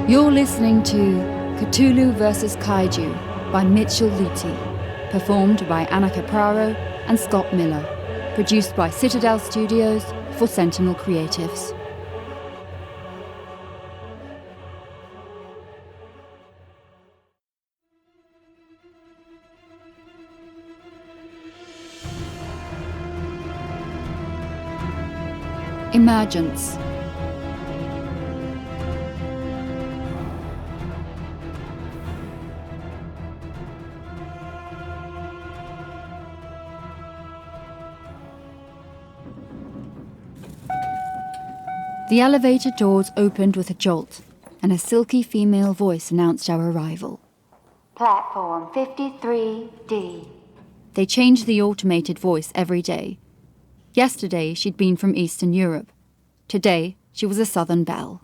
You're listening to Cthulhu vs. Kaiju by Mitchell Lüthi, performed by Anna Capraro and Scott Miller, produced by Citadel Studios for Sentinel Creatives. Emergence. The elevator doors opened with a jolt, and a silky female voice announced our arrival. Platform 53D. They changed the automated voice every day. Yesterday, she'd been from Eastern Europe. Today, she was a Southern belle.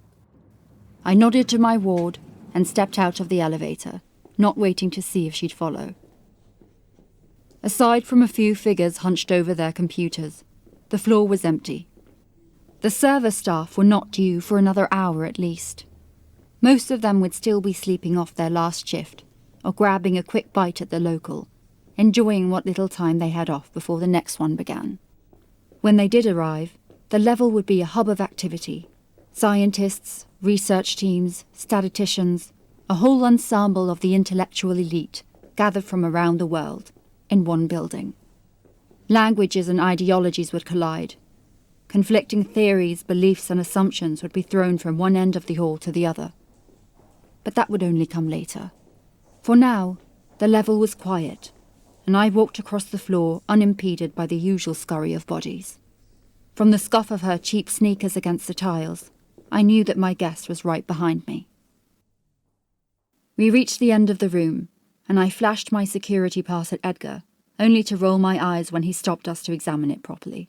I nodded to my ward and stepped out of the elevator, not waiting to see if she'd follow. Aside from a few figures hunched over their computers, the floor was empty. The server staff were not due for another hour at least. Most of them would still be sleeping off their last shift, or grabbing a quick bite at the local, enjoying what little time they had off before the next one began. When they did arrive, the level would be a hub of activity. Scientists, research teams, statisticians, a whole ensemble of the intellectual elite gathered from around the world in one building. Languages and ideologies would collide. Conflicting theories, beliefs, and assumptions would be thrown from one end of the hall to the other. But that would only come later. For now, the level was quiet, and I walked across the floor unimpeded by the usual scurry of bodies. From the scuff of her cheap sneakers against the tiles, I knew that my guest was right behind me. We reached the end of the room, and I flashed my security pass at Edgar, only to roll my eyes when he stopped us to examine it properly.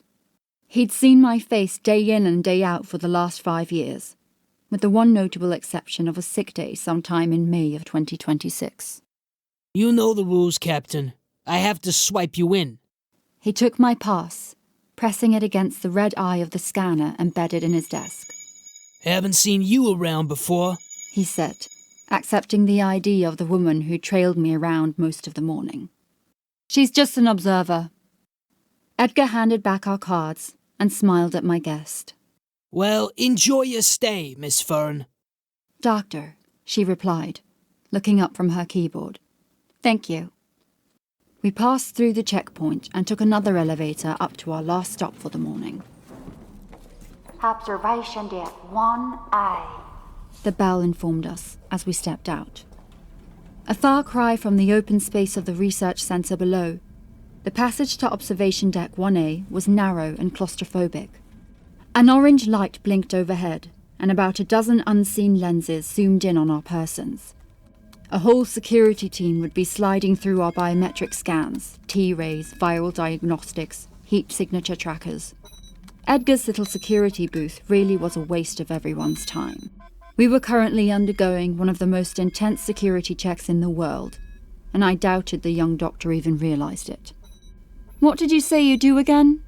He'd seen my face day in and day out for the last 5 years, with the one notable exception of a sick day sometime in May of 2026. You know the rules, Captain. I have to swipe you in. He took my pass, pressing it against the red eye of the scanner embedded in his desk. Haven't seen you around before, he said, accepting the ID of the woman who trailed me around most of the morning. She's just an observer. Edgar handed back our cards and smiled at my guest. Well, enjoy your stay, Miss Fern. Doctor, she replied, looking up from her keyboard. Thank you. We passed through the checkpoint and took another elevator up to our last stop for the morning. Observation deck 1A. The bell informed us as we stepped out. A far cry from the open space of the research centre below, the passage to observation deck 1A was narrow and claustrophobic. An orange light blinked overhead, and about a dozen unseen lenses zoomed in on our persons. A whole security team would be sliding through our biometric scans, T-rays, viral diagnostics, heat signature trackers. Edgar's little security booth really was a waste of everyone's time. We were currently undergoing one of the most intense security checks in the world, and I doubted the young doctor even realised it. What did you say you do again?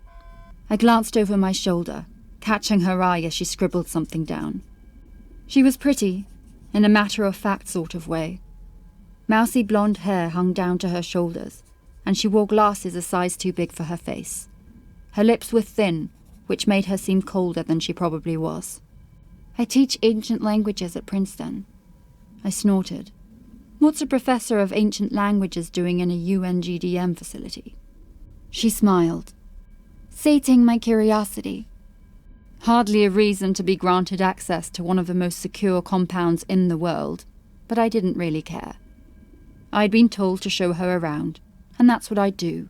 I glanced over my shoulder, catching her eye as she scribbled something down. She was pretty, in a matter-of-fact sort of way. Mousy blonde hair hung down to her shoulders, and she wore glasses a size too big for her face. Her lips were thin, which made her seem colder than she probably was. I teach ancient languages at Princeton. I snorted. What's a professor of ancient languages doing in a UNGDM facility? She smiled, sating my curiosity. Hardly a reason to be granted access to one of the most secure compounds in the world, but I didn't really care. I'd been told to show her around, and that's what I'd do.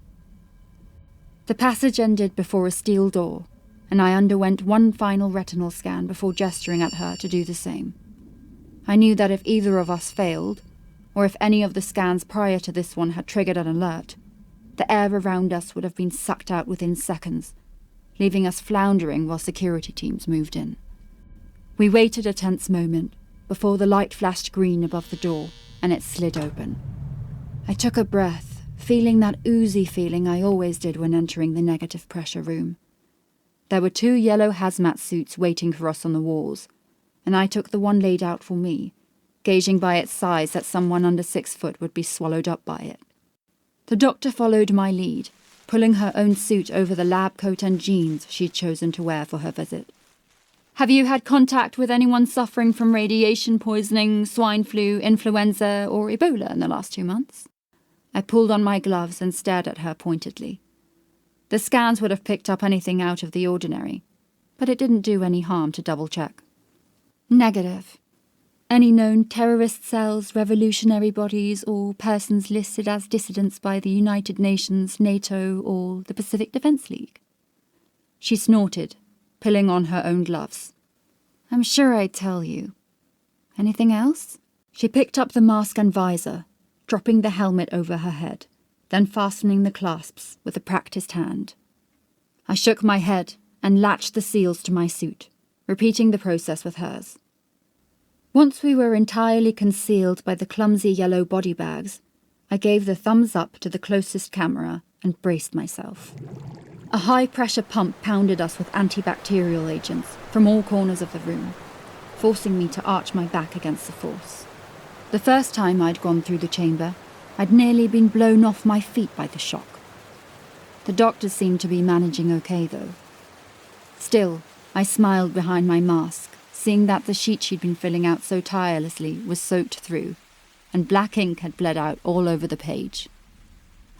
The passage ended before a steel door, and I underwent one final retinal scan before gesturing at her to do the same. I knew that if either of us failed, or if any of the scans prior to this one had triggered an alert, the air around us would have been sucked out within seconds, leaving us floundering while security teams moved in. We waited a tense moment before the light flashed green above the door and it slid open. I took a breath, feeling that oozy feeling I always did when entering the negative pressure room. There were 2 yellow hazmat suits waiting for us on the walls, and I took the one laid out for me gauging by its size that someone under 6 foot would be swallowed up by it. The doctor followed my lead, pulling her own suit over the lab coat and jeans she'd chosen to wear for her visit. "Have you had contact with anyone suffering from radiation poisoning, swine flu, influenza, or Ebola in the last 2 months?" I pulled on my gloves and stared at her pointedly. The scans would have picked up anything out of the ordinary, but it didn't do any harm to double-check. "Negative. Any known terrorist cells, revolutionary bodies, or persons listed as dissidents by the United Nations, NATO, or the Pacific Defense League?" She snorted, pulling on her own gloves. "I'm sure I'd tell you. Anything else?" She picked up the mask and visor, dropping the helmet over her head, then fastening the clasps with a practiced hand. I shook my head and latched the seals to my suit, repeating the process with hers. Once we were entirely concealed by the clumsy yellow body bags, I gave the thumbs up to the closest camera and braced myself. A high-pressure pump pounded us with antibacterial agents from all corners of the room, forcing me to arch my back against the force. The first time I'd gone through the chamber, I'd nearly been blown off my feet by the shock. The doctor seemed to be managing okay, though. Still, I smiled behind my mask, seeing that the sheet she'd been filling out so tirelessly was soaked through, and black ink had bled out all over the page.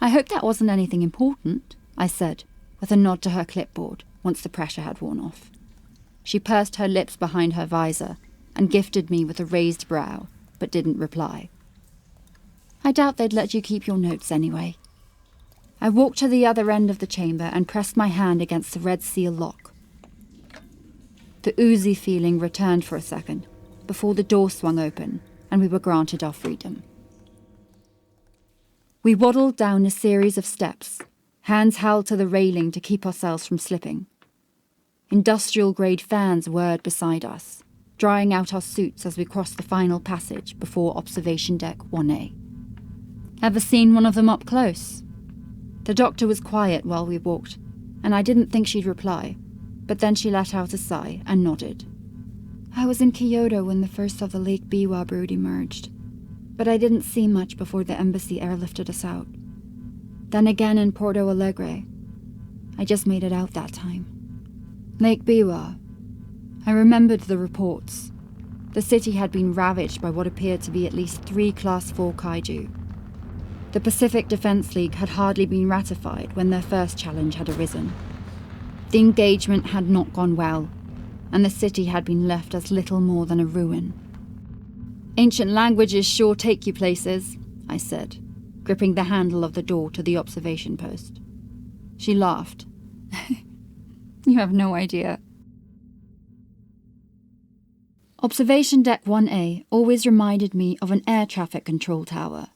"I hope that wasn't anything important," I said, with a nod to her clipboard once the pressure had worn off. She pursed her lips behind her visor and gifted me with a raised brow, but didn't reply. "I doubt they'd let you keep your notes anyway." I walked to the other end of the chamber and pressed my hand against the red seal lock. The oozy feeling returned for a second, before the door swung open and we were granted our freedom. We waddled down a series of steps, hands held to the railing to keep ourselves from slipping. Industrial-grade fans whirred beside us, drying out our suits as we crossed the final passage before observation deck 1A. "Ever seen one of them up close?" The doctor was quiet while we walked, and I didn't think she'd reply, but then she let out a sigh and nodded. "I was in Kyoto when the first of the Lake Biwa brood emerged, but I didn't see much before the embassy airlifted us out. Then again in Porto Alegre. I just made it out that time. Lake Biwa. I remembered the reports. The city had been ravaged by what appeared to be at least 3 Class 4 Kaiju. The Pacific Defense League had hardly been ratified when their first challenge had arisen. The engagement had not gone well, and the city had been left as little more than a ruin. "Ancient languages sure take you places," I said, gripping the handle of the door to the observation post. She laughed. "You have no idea." Observation Deck 1A always reminded me of an air traffic control tower.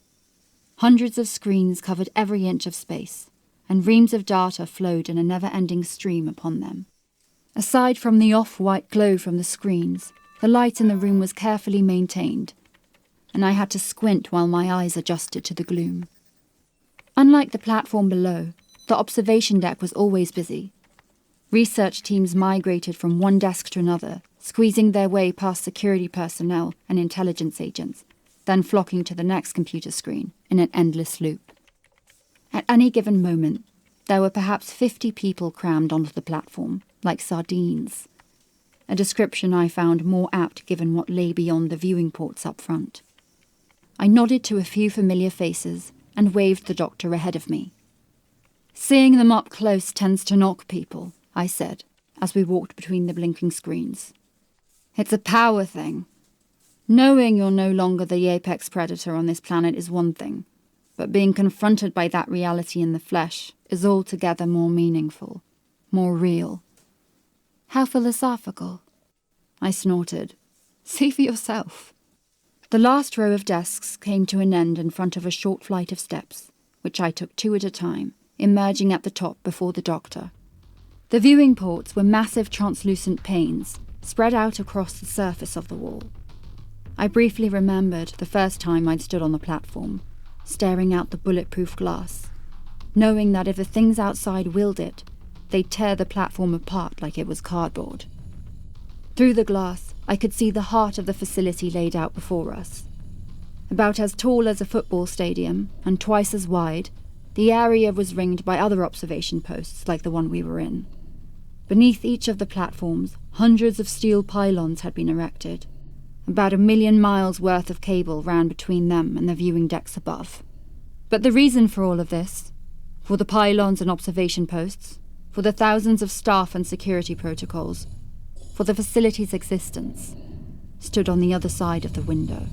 Hundreds of screens covered every inch of space, and reams of data flowed in a never-ending stream upon them. Aside from the off-white glow from the screens, the light in the room was carefully maintained, and I had to squint while my eyes adjusted to the gloom. Unlike the platform below, the observation deck was always busy. Research teams migrated from one desk to another, squeezing their way past security personnel and intelligence agents, then flocking to the next computer screen in an endless loop. At any given moment, there were perhaps 50 people crammed onto the platform, like sardines, a description I found more apt given what lay beyond the viewing ports up front. I nodded to a few familiar faces and waved the doctor ahead of me. "Seeing them up close tends to knock people," I said, as we walked between the blinking screens. "It's a power thing. Knowing you're no longer the apex predator on this planet is one thing, but being confronted by that reality in the flesh is altogether more meaningful, more real." "How philosophical," I snorted. "See for yourself." The last row of desks came to an end in front of a short flight of steps, which I took 2 at a time, emerging at the top before the doctor. The viewing ports were massive translucent panes, spread out across the surface of the wall. I briefly remembered the first time I'd stood on the platform, staring out the bulletproof glass, knowing that if the things outside willed it, they'd tear the platform apart like it was cardboard. Through the glass, I could see the heart of the facility laid out before us. About as tall as a football stadium and twice as wide, the area was ringed by other observation posts like the one we were in. Beneath each of the platforms, hundreds of steel pylons had been erected. About 1 million miles worth of cable ran between them and the viewing decks above. But the reason for all of this, for the pylons and observation posts, for the thousands of staff and security protocols, for the facility's existence, stood on the other side of the window.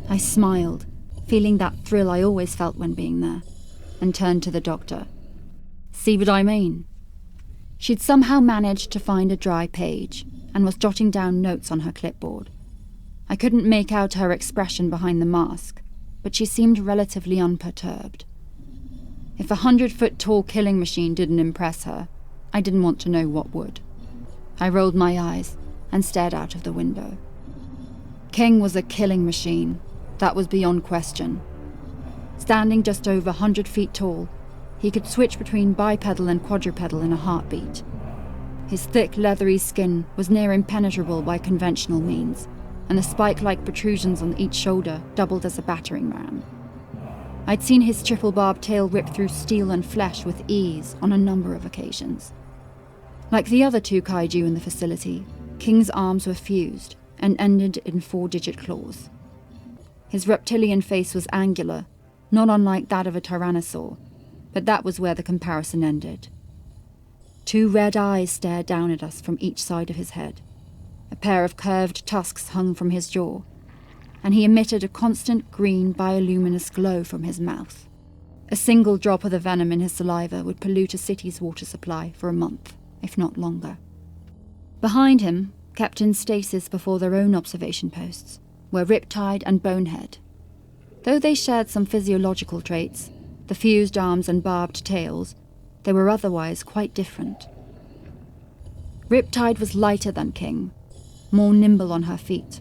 I smiled, feeling that thrill I always felt when being there, and turned to the doctor. See what I mean? She'd somehow managed to find a dry page and was jotting down notes on her clipboard. I couldn't make out her expression behind the mask, but she seemed relatively unperturbed. If a 100-foot-tall killing machine didn't impress her, I didn't want to know what would. I rolled my eyes and stared out of the window. King was a killing machine, that was beyond question. Standing just over 100 feet tall, he could switch between bipedal and quadrupedal in a heartbeat. His thick, leathery skin was near impenetrable by conventional means, and the spike-like protrusions on each shoulder doubled as a battering ram. I'd seen his triple-barbed tail rip through steel and flesh with ease on a number of occasions. Like the other 2 kaiju in the facility, King's arms were fused and ended in 4-digit claws. His reptilian face was angular, not unlike that of a tyrannosaur, but that was where the comparison ended. 2 red eyes stared down at us from each side of his head. A pair of curved tusks hung from his jaw, and he emitted a constant green bioluminescent glow from his mouth. A single drop of the venom in his saliva would pollute a city's water supply for a month, if not longer. Behind him, kept in stasis before their own observation posts, were Riptide and Bonehead. Though they shared some physiological traits, the fused arms and barbed tails, they were otherwise quite different. Riptide was lighter than King, more nimble on her feet.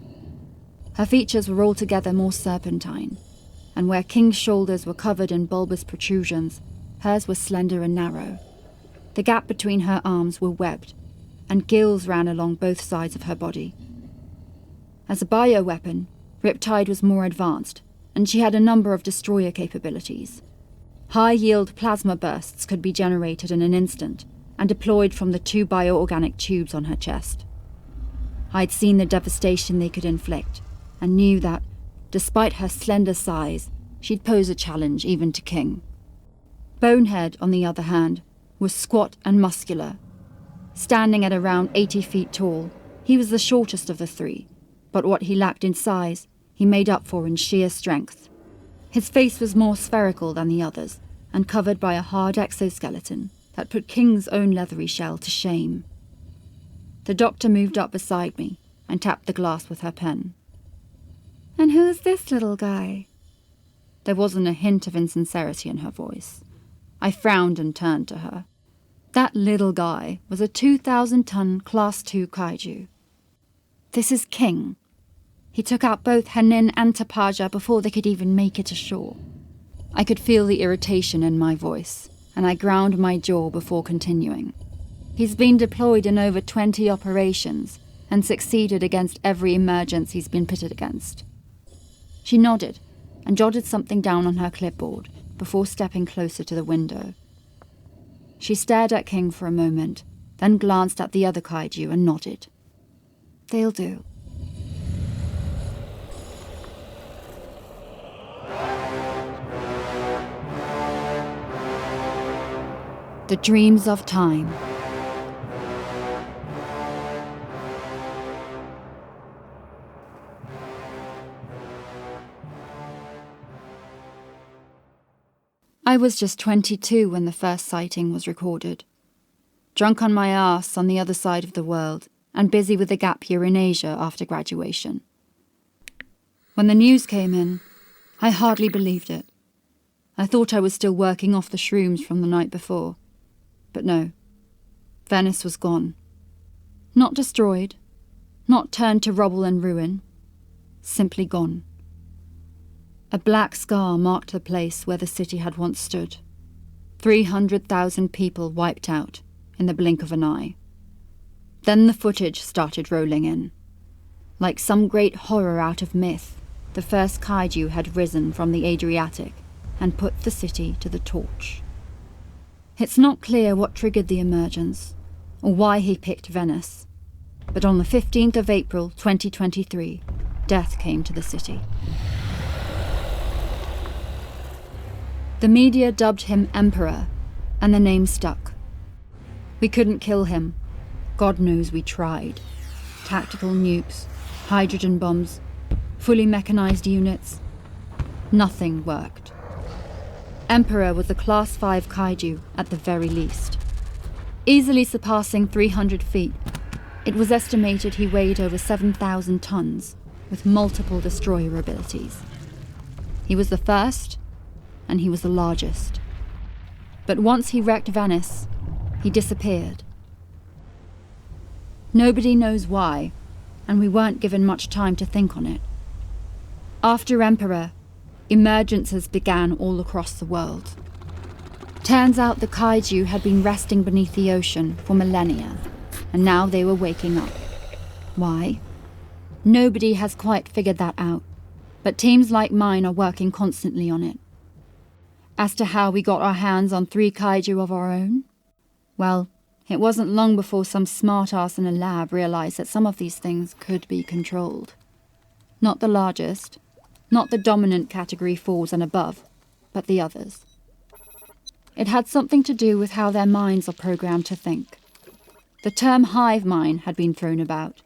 Her features were altogether more serpentine, and where King's shoulders were covered in bulbous protrusions, hers were slender and narrow. The gap between her arms were webbed, and gills ran along both sides of her body. As a bioweapon, Riptide was more advanced, and she had a number of destroyer capabilities. High-yield plasma bursts could be generated in an instant and deployed from the 2 bioorganic tubes on her chest. I'd seen the devastation they could inflict, and knew that, despite her slender size, she'd pose a challenge even to King. Bonehead, on the other hand, was squat and muscular. Standing at around 80 feet tall, he was the shortest of the 3, but what he lacked in size, he made up for in sheer strength. His face was more spherical than the others, and covered by a hard exoskeleton that put King's own leathery shell to shame. The doctor moved up beside me and tapped the glass with her pen. "And who's this little guy?" There wasn't a hint of insincerity in her voice. I frowned and turned to her. That little guy was a 2,000-ton Class 2 kaiju. "This is King. He took out both Henin and Tapaja before they could even make it ashore." I could feel the irritation in my voice, and I ground my jaw before continuing. "He's been deployed in over 20 operations and succeeded against every emergence he's been pitted against." She nodded and jotted something down on her clipboard before stepping closer to the window. She stared at King for a moment, then glanced at the other kaiju and nodded. "They'll do." The Dreams of Time. I was just 22 when the first sighting was recorded. Drunk on my arse on the other side of the world and busy with a gap year in Asia after graduation. When the news came in, I hardly believed it. I thought I was still working off the shrooms from the night before. But no, Venice was gone. Not destroyed, not turned to rubble and ruin, simply gone. A black scar marked the place where the city had once stood. 300,000 people wiped out in the blink of an eye. Then the footage started rolling in. Like some great horror out of myth, the first kaiju had risen from the Adriatic and put the city to the torch. It's not clear what triggered the emergence, or why he picked Venice, but on the 15th of April 2023, death came to the city. The media dubbed him Emperor, and the name stuck. We couldn't kill him. God knows we tried. Tactical nukes, hydrogen bombs, fully mechanized units. Nothing worked. Emperor was a Class 5 kaiju at the very least. Easily surpassing 300 feet, it was estimated he weighed over 7,000 tons, with multiple destroyer abilities. He was the first, and he was the largest. But once he wrecked Venice, he disappeared. Nobody knows why, and we weren't given much time to think on it. After Emperor, emergences began all across the world. Turns out the kaiju had been resting beneath the ocean for millennia, and now they were waking up. Why? Nobody has quite figured that out, but teams like mine are working constantly on it. As to how we got our hands on 3 kaiju of our own? Well, it wasn't long before some smart-ass in a lab realized that some of these things could be controlled. Not the largest, not the dominant category 4s and above, but the others. It had something to do with how their minds are programmed to think. The term hive mind had been thrown about,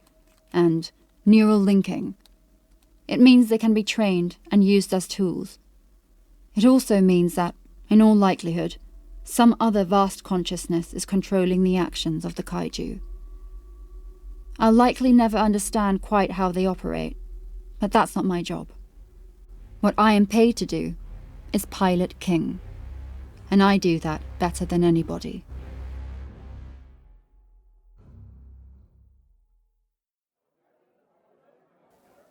and neural linking. It means they can be trained and used as tools. It also means that, in all likelihood, some other vast consciousness is controlling the actions of the kaiju. I'll likely never understand quite how they operate, but that's not my job. What I am paid to do is pilot king, and I do that better than anybody.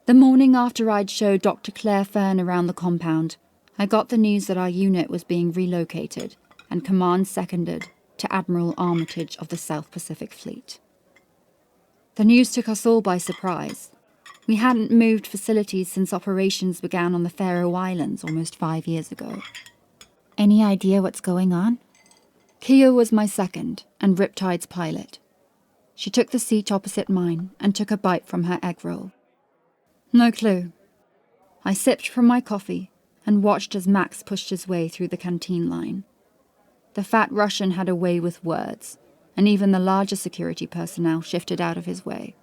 The morning after I'd showed Dr. Claire Fern around the compound, I got the news that our unit was being relocated, and command seconded to Admiral Armitage of the South Pacific Fleet. The news took us all by surprise. We hadn't moved facilities since operations began on the Faroe Islands almost 5 years ago. Any idea what's going on? Kiyo was my second, and Riptide's pilot. She took the seat opposite mine and took a bite from her egg roll. No clue. I sipped from my coffee and watched as Maks pushed his way through the canteen line. The fat Russian had a way with words, and even the larger security personnel shifted out of his way.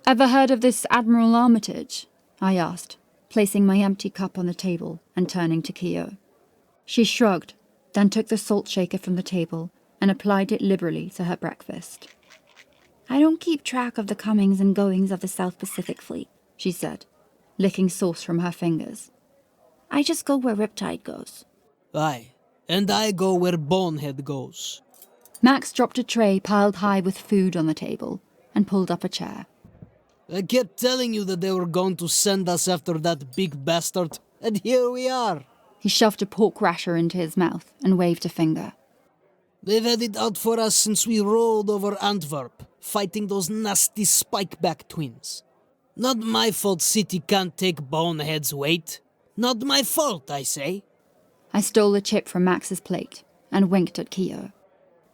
"Ever heard of this Admiral Armitage?" I asked, placing my empty cup on the table and turning to Kiyo. She shrugged, then took the salt shaker from the table and applied it liberally to her breakfast. "I don't keep track of the comings and goings of the South Pacific Fleet," she said, licking sauce from her fingers. "I just go where Riptide goes." Aye, and I go where Bonehead goes. Maks dropped a tray piled high with food on the table and pulled up a chair. I kept telling you that they were going to send us after that big bastard, and here we are. He shoved a pork rasher into his mouth and waved a finger. They've had it out for us since we rolled over Antwerp, fighting those nasty spikeback twins. Not my fault City can't take Bonehead's weight. Not my fault, I say. I stole a chip from Max's plate and winked at Kiyo.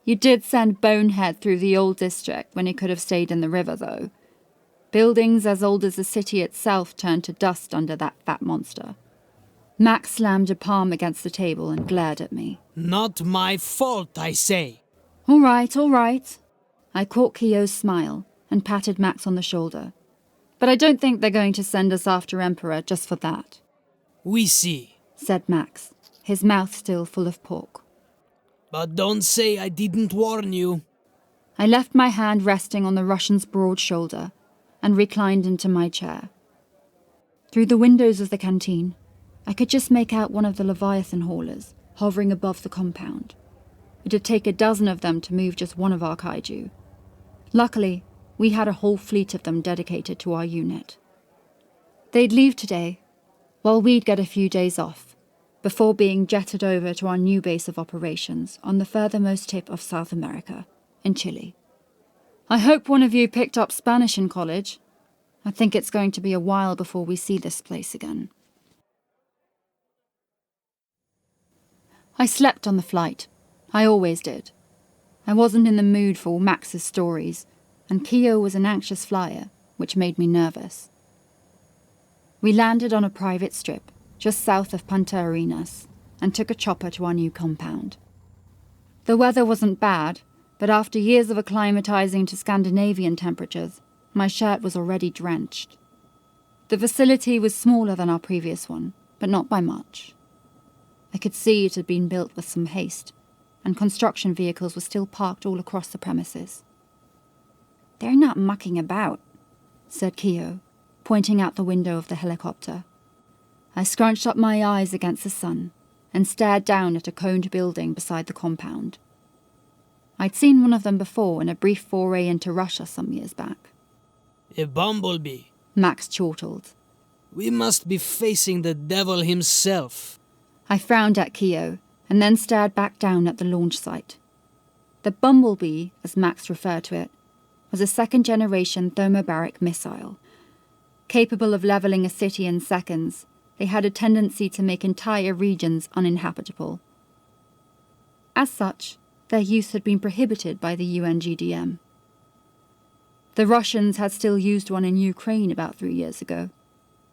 "You did send Bonehead through the old district when he could have stayed in the river, though. Buildings as old as the city itself turned to dust under that fat monster." Maks slammed a palm against the table and glared at me. Not my fault, I say. All right, all right. I caught Kiyo's smile and patted Maks on the shoulder. "But I don't think they're going to send us after Emperor just for that." We see, said Maks, his mouth still full of pork. But don't say I didn't warn you. I left my hand resting on the Russian's broad shoulder and reclined into my chair. Through the windows of the canteen, I could just make out one of the Leviathan haulers hovering above the compound. It'd take a dozen of them to move just one of our kaiju. Luckily, we had a whole fleet of them dedicated to our unit. They'd leave today, while we'd get a few days off, before being jetted over to our new base of operations on the furthermost tip of South America, in Chile. I hope one of you picked up Spanish in college. I think it's going to be a while before we see this place again. I slept on the flight. I always did. I wasn't in the mood for Max's stories, and Kiyo was an anxious flyer, which made me nervous. We landed on a private strip, just south of Punta Arenas, and took a chopper to our new compound. The weather wasn't bad, but after years of acclimatizing to Scandinavian temperatures, my shirt was already drenched. The facility was smaller than our previous one, but not by much. I could see it had been built with some haste, and construction vehicles were still parked all across the premises. "They're not mucking about," said Kiyo, pointing out the window of the helicopter. I scrunched up my eyes against the sun and stared down at a coned building beside the compound. I'd seen one of them before in a brief foray into Russia some years back. A bumblebee, Maks chortled. We must be facing the devil himself. I frowned at Kiyo and then stared back down at the launch site. The bumblebee, as Maks referred to it, was a second-generation thermobaric missile. Capable of levelling a city in seconds, they had a tendency to make entire regions uninhabitable. As such, their use had been prohibited by the UNGDM. The Russians had still used one in Ukraine about 3 years ago,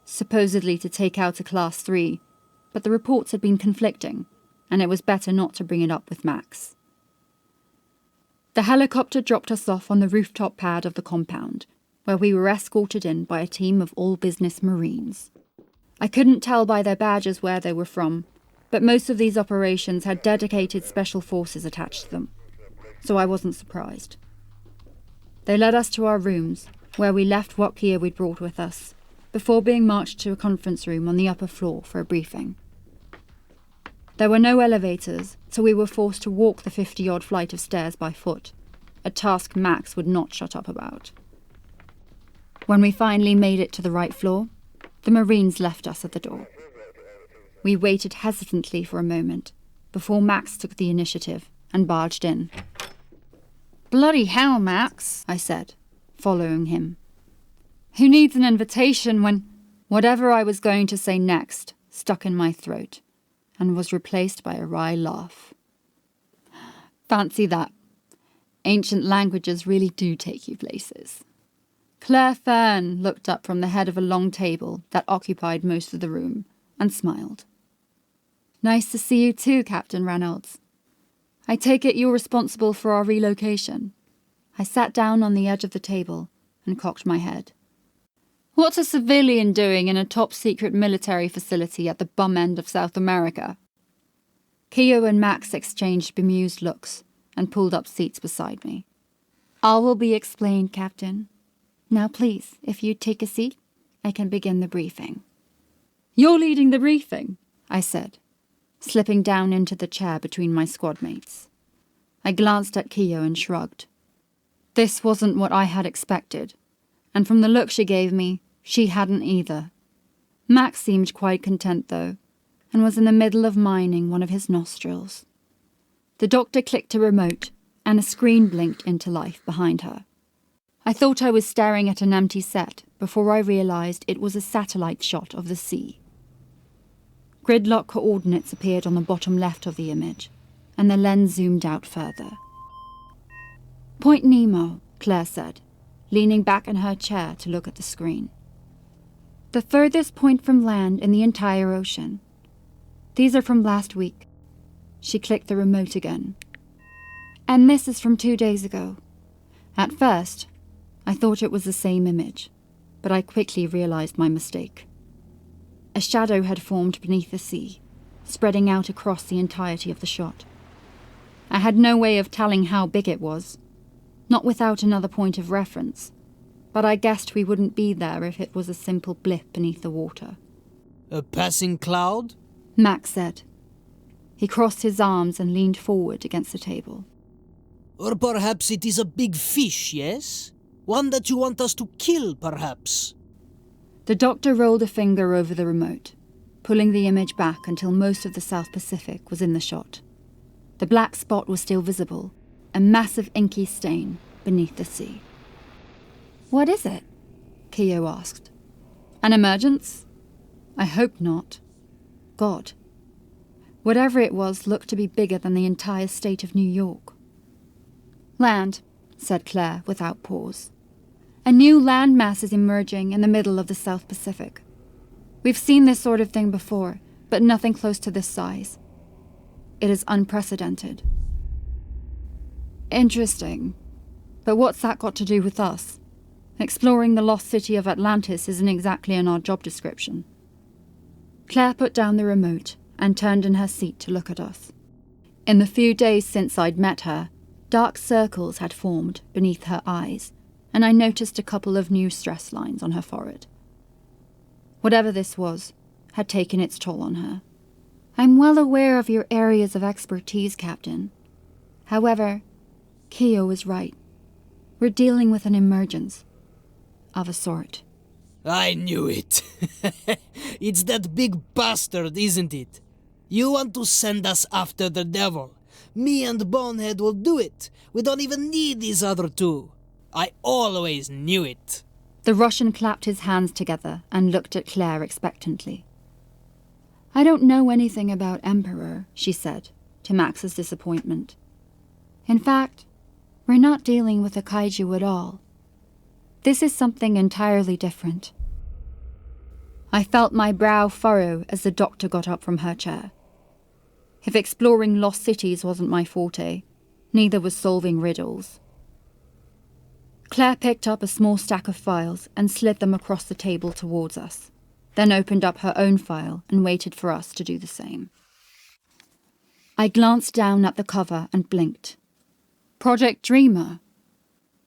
supposedly to take out a Class 3, but the reports had been conflicting, and it was better not to bring it up with Maks. The helicopter dropped us off on the rooftop pad of the compound, where we were escorted in by a team of all-business Marines. I couldn't tell by their badges where they were from, but most of these operations had dedicated special forces attached to them, so I wasn't surprised. They led us to our rooms, where we left what gear we'd brought with us, before being marched to a conference room on the upper floor for a briefing. There were no elevators, so we were forced to walk the 50-odd flight of stairs by foot, a task Maks would not shut up about. When we finally made it to the right floor, the Marines left us at the door. We waited hesitantly for a moment, before Maks took the initiative and barged in. "Bloody hell, Maks," I said, following him. "Who needs an invitation when—" Whatever I was going to say next stuck in my throat, and was replaced by a wry laugh. Fancy that. Ancient languages really do take you places. Claire Fern looked up from the head of a long table that occupied most of the room and smiled. "Nice to see you too, Captain Reynolds. I take it you're responsible for our relocation." I sat down on the edge of the table and cocked my head. "What's a civilian doing in a top-secret military facility at the bum end of South America?" Kiyo and Maks exchanged bemused looks and pulled up seats beside me. "All will be explained, Captain. Now please, if you'd take a seat, I can begin the briefing." "You're leading the briefing," I said, slipping down into the chair between my squad mates. I glanced at Kiyo and shrugged. This wasn't what I had expected, and from the look she gave me, she hadn't either. Maks seemed quite content, though, and was in the middle of mining one of his nostrils. The doctor clicked a remote, and a screen blinked into life behind her. I thought I was staring at an empty set before I realised it was a satellite shot of the sea. Gridlock coordinates appeared on the bottom left of the image, and the lens zoomed out further. "Point Nemo," Claire said, leaning back in her chair to look at the screen. "The furthest point from land in the entire ocean. These are from last week." She clicked the remote again. "And this is from 2 days ago." At first, I thought it was the same image, but I quickly realised my mistake. A shadow had formed beneath the sea, spreading out across the entirety of the shot. I had no way of telling how big it was, not without another point of reference, but I guessed we wouldn't be there if it was a simple blip beneath the water. A passing cloud? Maks said. He crossed his arms and leaned forward against the table. Or perhaps it is a big fish, yes? One that you want us to kill, perhaps? The doctor rolled a finger over the remote, pulling the image back until most of the South Pacific was in the shot. The black spot was still visible, a massive inky stain, beneath the sea. "What is it?" Kiyo asked. "An emergence? I hope not. God. Whatever it was looked to be bigger than the entire state of New York." "Land," said Claire without pause. "A new land mass is emerging in the middle of the South Pacific. We've seen this sort of thing before, but nothing close to this size. It is unprecedented." "Interesting. But what's that got to do with us? Exploring the lost city of Atlantis isn't exactly in our job description." Claire put down the remote and turned in her seat to look at us. In the few days since I'd met her, dark circles had formed beneath her eyes, and I noticed a couple of new stress lines on her forehead. Whatever this was, had taken its toll on her. "I'm well aware of your areas of expertise, Captain. However, Kiyo is right. We're dealing with an emergence. Of a sort." I knew it. It's that big bastard, isn't it? You want to send us after the devil. Me and Bonehead will do it. We don't even need these other two. I always knew it. The Russian clapped his hands together and looked at Claire expectantly. "I don't know anything about Emperor," she said, to Max's disappointment. "In fact, we're not dealing with a kaiju at all. This is something entirely different." I felt my brow furrow as the doctor got up from her chair. If exploring lost cities wasn't my forte, neither was solving riddles. Claire picked up a small stack of files and slid them across the table towards us, then opened up her own file and waited for us to do the same. I glanced down at the cover and blinked. Project Dreamer.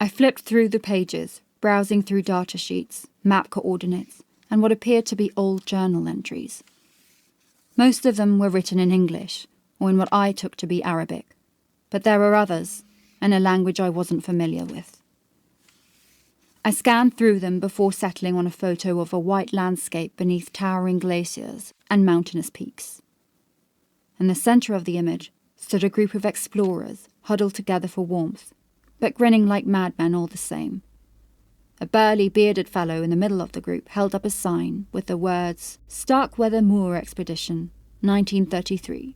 I flipped through the pages, browsing through data sheets, map coordinates, and what appeared to be old journal entries. Most of them were written in English, or in what I took to be Arabic, but there were others, in a language I wasn't familiar with. I scanned through them before settling on a photo of a white landscape beneath towering glaciers and mountainous peaks. In the centre of the image stood a group of explorers huddled together for warmth, but grinning like madmen all the same. A burly, bearded fellow in the middle of the group held up a sign with the words, "Starkweather Moor Expedition, 1933.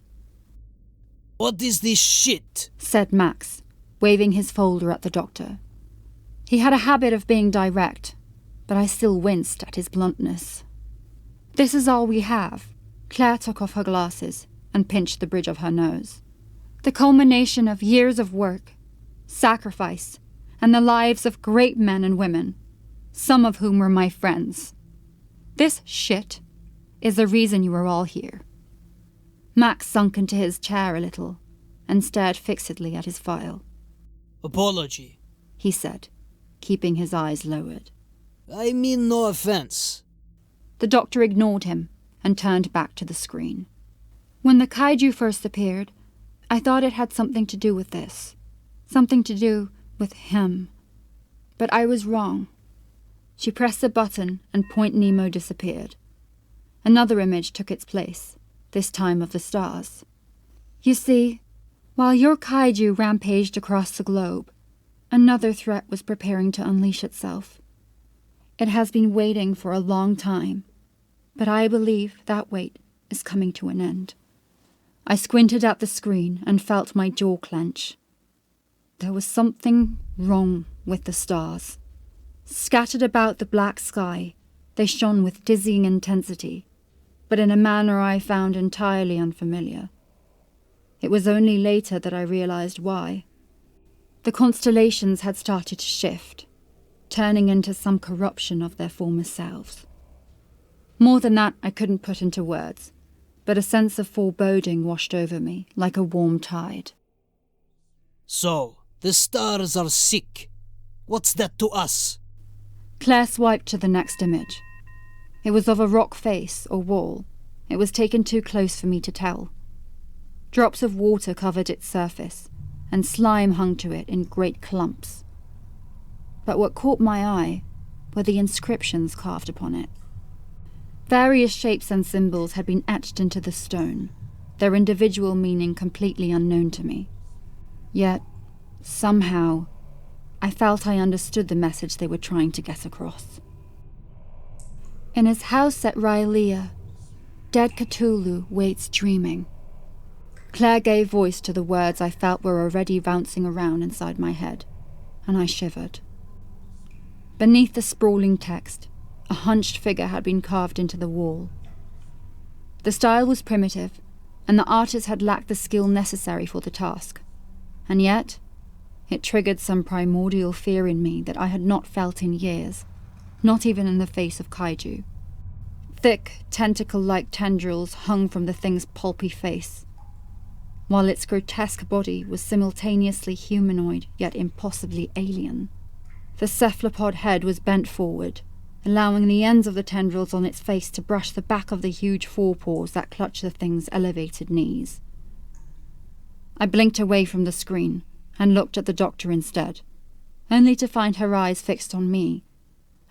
"What is this shit?" said Maks, waving his folder at the doctor. He had a habit of being direct, but I still winced at his bluntness. "This is all we have." Claire took off her glasses and pinched the bridge of her nose. "The culmination of years of work, sacrifice, and the lives of great men and women, some of whom were my friends. This shit is the reason you are all here." Maks sunk into his chair a little and stared fixedly at his file. "Apology," he said, keeping his eyes lowered. "I mean no offense." The doctor ignored him and turned back to the screen. "When the kaiju first appeared, I thought it had something to do with this. Something to do with him. But I was wrong." She pressed a button and Point Nemo disappeared. Another image took its place, this time of the stars. "You see, while your kaiju rampaged across the globe, another threat was preparing to unleash itself. It has been waiting for a long time, but I believe that wait is coming to an end." I squinted at the screen and felt my jaw clench. There was something wrong with the stars. Scattered about the black sky, they shone with dizzying intensity, but in a manner I found entirely unfamiliar. It was only later that I realized why. The constellations had started to shift, turning into some corruption of their former selves. More than that I couldn't put into words, but a sense of foreboding washed over me like a warm tide. "So, the stars are sick. What's that to us?" Claire swiped to the next image. It was of a rock face or wall. It was taken too close for me to tell. Drops of water covered its surface, and slime hung to it in great clumps. But what caught my eye were the inscriptions carved upon it. Various shapes and symbols had been etched into the stone, their individual meaning completely unknown to me. Yet, somehow, I felt I understood the message they were trying to get across. In his house at Rylea, dead Cthulhu waits dreaming. Claire gave voice to the words I felt were already bouncing around inside my head, and I shivered. Beneath the sprawling text, a hunched figure had been carved into the wall. The style was primitive, and the artist had lacked the skill necessary for the task, and yet it triggered some primordial fear in me that I had not felt in years, not even in the face of Kaiju. Thick, tentacle-like tendrils hung from the thing's pulpy face, while its grotesque body was simultaneously humanoid yet impossibly alien. The cephalopod head was bent forward, allowing the ends of the tendrils on its face to brush the back of the huge forepaws that clutched the thing's elevated knees. I blinked away from the screen and looked at the doctor instead, only to find her eyes fixed on me,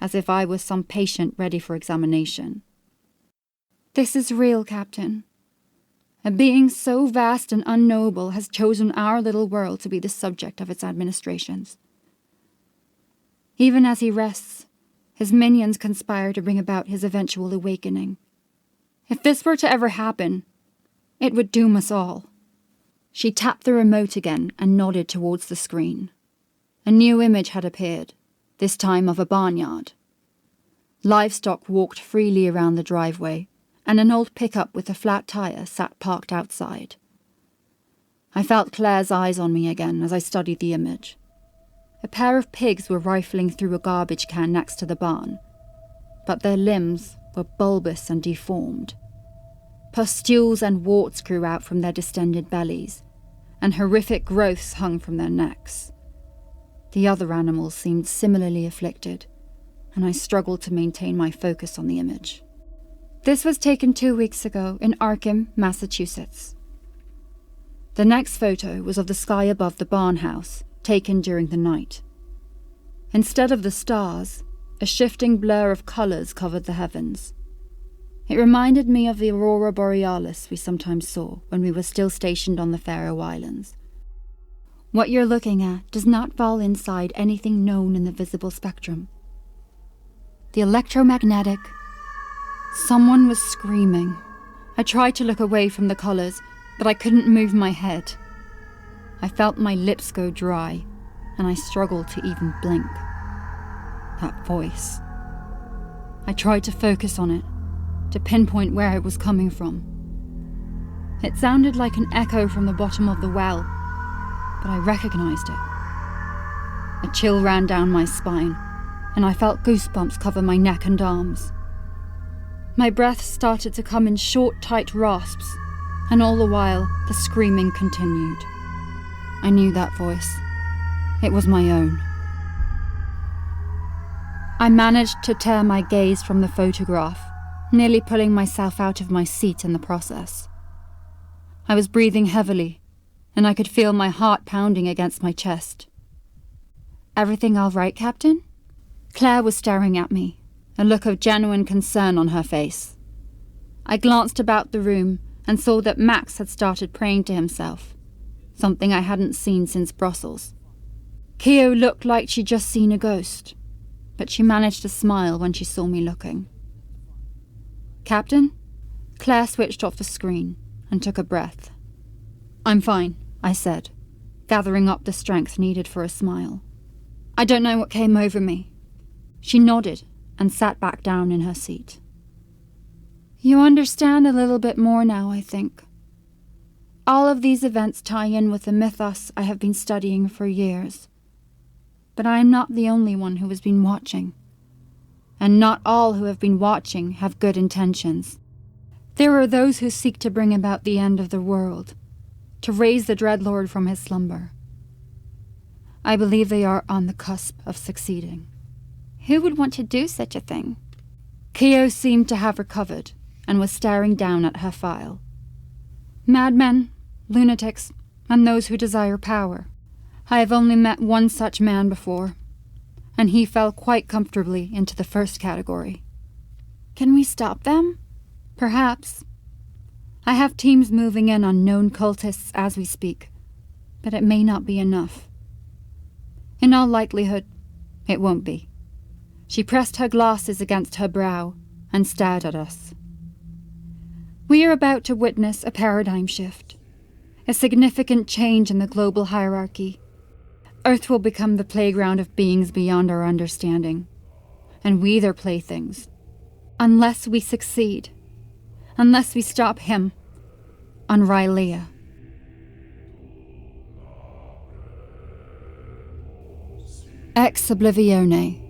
as if I was some patient ready for examination. "This is real, Captain. A being so vast and unknowable has chosen our little world to be the subject of its administrations. Even as he rests, his minions conspire to bring about his eventual awakening. If this were to ever happen, it would doom us all." She tapped the remote again and nodded towards the screen. A new image had appeared, this time of a barnyard. Livestock walked freely around the driveway, and an old pickup with a flat tire sat parked outside. I felt Claire's eyes on me again as I studied the image. A pair of pigs were rifling through a garbage can next to the barn, but their limbs were bulbous and deformed. Pustules and warts grew out from their distended bellies, and horrific growths hung from their necks. The other animals seemed similarly afflicted, and I struggled to maintain my focus on the image. This was taken 2 weeks ago in Arkham, Massachusetts. The next photo was of the sky above the barn house, taken during the night. Instead of the stars, a shifting blur of colours covered the heavens. It reminded me of the aurora borealis we sometimes saw when we were still stationed on the Faroe Islands. What you're looking at does not fall inside anything known in the visible spectrum. The electromagnetic... Someone was screaming. I tried to look away from the colours, but I couldn't move my head. I felt my lips go dry, and I struggled to even blink. That voice. I tried to focus on it, to pinpoint where it was coming from. It sounded like an echo from the bottom of the well, but I recognized it. A chill ran down my spine, and I felt goosebumps cover my neck and arms. My breath started to come in short, tight rasps, and all the while, the screaming continued. I knew that voice. It was my own. I managed to tear my gaze from the photograph, nearly pulling myself out of my seat in the process. I was breathing heavily, and I could feel my heart pounding against my chest. "Everything all right, Captain?" Claire was staring at me, a look of genuine concern on her face. I glanced about the room and saw that Maks had started praying to himself, something I hadn't seen since Brussels. Kiyo looked like she'd just seen a ghost, but she managed to smile when she saw me looking. "Captain?" Claire switched off the screen and took a breath. "I'm fine," I said, gathering up the strength needed for a smile. "I don't know what came over me." She nodded and sat back down in her seat. "You understand a little bit more now, I think. All of these events tie in with the mythos I have been studying for years. But I am not the only one who has been watching. And not all who have been watching have good intentions. There are those who seek to bring about the end of the world, to raise the Dreadlord from his slumber. I believe they are on the cusp of succeeding." "Who would want to do such a thing?" Kiyo seemed to have recovered and was staring down at her file. "Madmen, lunatics, and those who desire power. I have only met one such man before, and he fell quite comfortably into the first category." "Can we stop them?" "Perhaps. I have teams moving in on known cultists as we speak, but it may not be enough. In all likelihood, it won't be. She pressed her glasses against her brow and stared at us. We are about to witness a paradigm shift, a significant change in the global hierarchy. Earth will become the playground of beings beyond our understanding, and we their playthings. Unless we succeed, unless we stop him on Rylea. Ex Oblivione.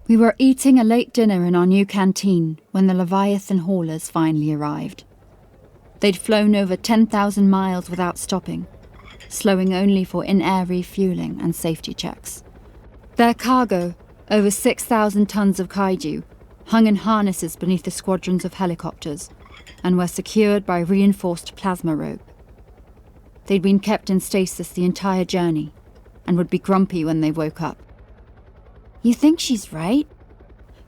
We were eating a late dinner in our new canteen when the Leviathan haulers finally arrived. They'd flown over 10,000 miles without stopping, slowing only for in-air refueling and safety checks. Their cargo, over 6,000 tons of kaiju, hung in harnesses beneath the squadrons of helicopters and were secured by reinforced plasma rope. They'd been kept in stasis the entire journey and would be grumpy when they woke up. You think she's right?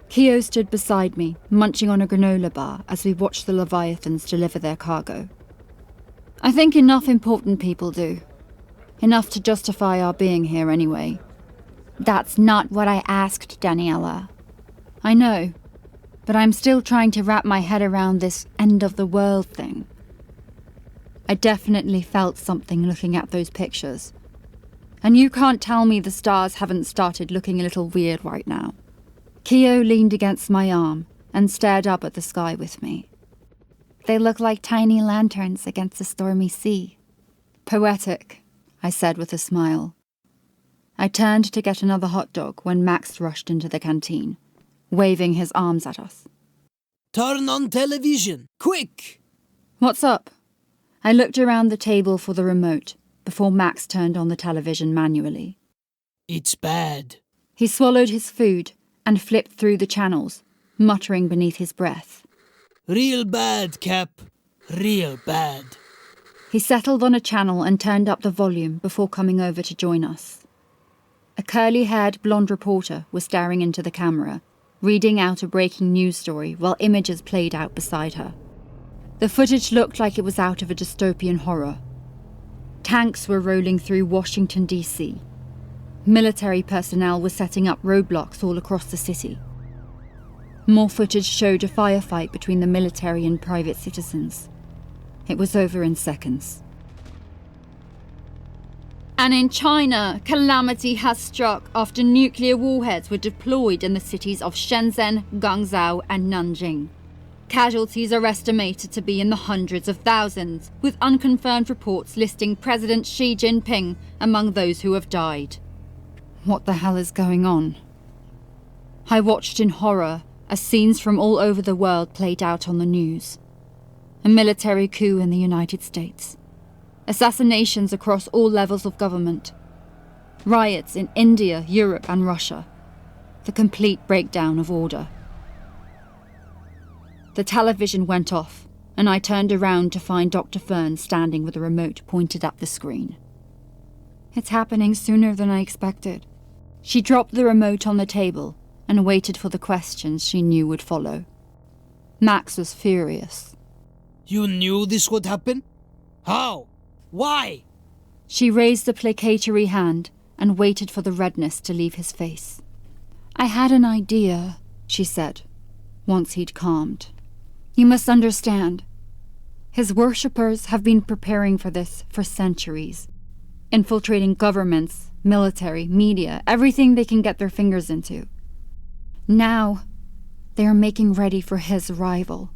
Kiyo stood beside me, munching on a granola bar as we watched the Leviathans deliver their cargo. I think enough important people do. Enough to justify our being here anyway. That's not what I asked, Daniela. I know, but I'm still trying to wrap my head around this end-of-the-world thing. I definitely felt something looking at those pictures. And you can't tell me the stars haven't started looking a little weird right now. Kiyo leaned against my arm and stared up at the sky with me. They look like tiny lanterns against a stormy sea. Poetic, I said with a smile. I turned to get another hot dog when Maks rushed into the canteen, waving his arms at us. Turn on television, quick! What's up? I looked around the table for the remote before Maks turned on the television manually. It's bad. He swallowed his food and flipped through the channels, muttering beneath his breath. Real bad, Cap. Real bad. He settled on a channel and turned up the volume before coming over to join us. A curly-haired blonde reporter was staring into the camera, reading out a breaking news story while images played out beside her. The footage looked like it was out of a dystopian horror. Tanks were rolling through Washington, D.C. Military personnel were setting up roadblocks all across the city. More footage showed a firefight between the military and private citizens. It was over in seconds. And in China, calamity has struck after nuclear warheads were deployed in the cities of Shenzhen, Guangzhou, and Nanjing. Casualties are estimated to be in the hundreds of thousands, with unconfirmed reports listing President Xi Jinping among those who have died. What the hell is going on? I watched in horror as scenes from all over the world played out on the news. A military coup in the United States. Assassinations across all levels of government. Riots in India, Europe, and Russia. The complete breakdown of order. The television went off, and I turned around to find Dr. Fern standing with a remote pointed at the screen. It's happening sooner than I expected. She dropped the remote on the table and waited for the questions she knew would follow. Maks was furious. You knew this would happen? How? Why? She raised a placatory hand and waited for the redness to leave his face. I had an idea, she said, once he'd calmed. You must understand. His worshippers have been preparing for this for centuries, infiltrating governments, military, media, everything they can get their fingers into. Now, they are making ready for his arrival.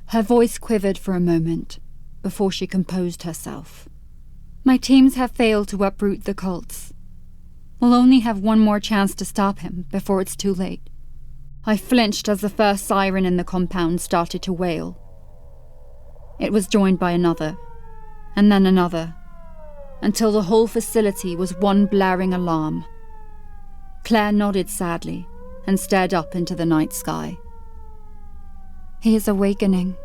Her voice quivered for a moment before she composed herself. My teams have failed to uproot the cults. We'll only have one more chance to stop him before it's too late. I flinched as the first siren in the compound started to wail. It was joined by another, and then another, until the whole facility was one blaring alarm. Claire nodded sadly and stared up into the night sky. He is awakening.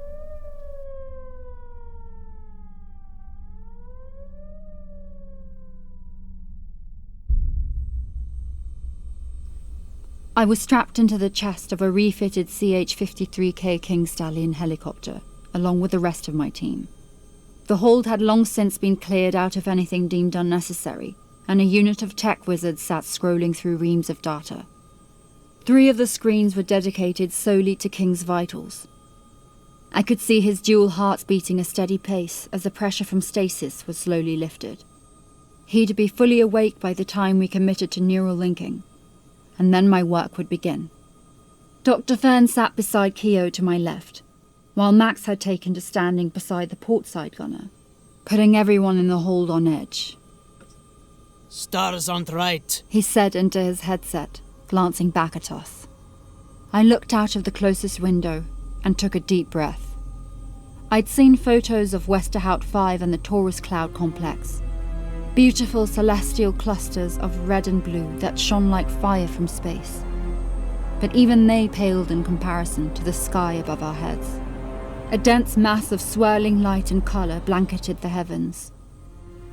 I was strapped into the chest of a refitted CH-53K King Stallion helicopter, along with the rest of my team. The hold had long since been cleared out of anything deemed unnecessary, and a unit of tech wizards sat scrolling through reams of data. 3 of the screens were dedicated solely to King's vitals. I could see his dual hearts beating a steady pace as the pressure from stasis was slowly lifted. He'd be fully awake by the time we committed to neural linking, and then my work would begin. Dr. Fern sat beside Kiyo to my left, while Maks had taken to standing beside the portside gunner, putting everyone in the hold on edge. "Stars aren't right," he said into his headset, glancing back at us. I looked out of the closest window and took a deep breath. I'd seen photos of Westerhout 5 and the Taurus Cloud Complex. Beautiful celestial clusters of red and blue that shone like fire from space. But even they paled in comparison to the sky above our heads. A dense mass of swirling light and colour blanketed the heavens.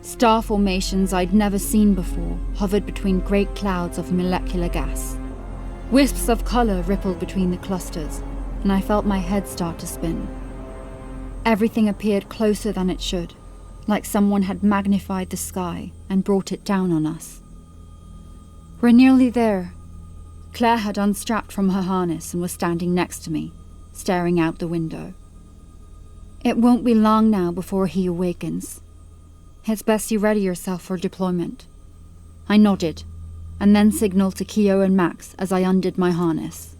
Star formations I'd never seen before hovered between great clouds of molecular gas. Wisps of colour rippled between the clusters, and I felt my head start to spin. Everything appeared closer than it should, like someone had magnified the sky and brought it down on us. "We're nearly there." Claire had unstrapped from her harness and was standing next to me, staring out the window. "It won't be long now before he awakens. It's best you ready yourself for deployment." I nodded, and then signaled to Kiyo and Maks as I undid my harness.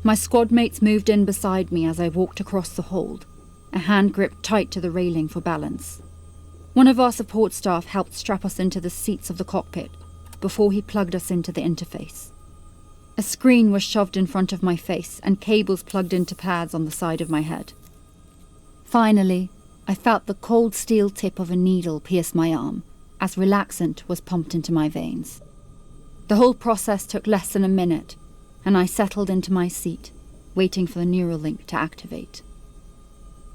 My squad mates moved in beside me as I walked across the hold, a hand gripped tight to the railing for balance. One of our support staff helped strap us into the seats of the cockpit before he plugged us into the interface. A screen was shoved in front of my face and cables plugged into pads on the side of my head. Finally, I felt the cold steel tip of a needle pierce my arm as relaxant was pumped into my veins. The whole process took less than a minute, and I settled into my seat, waiting for the neural link to activate.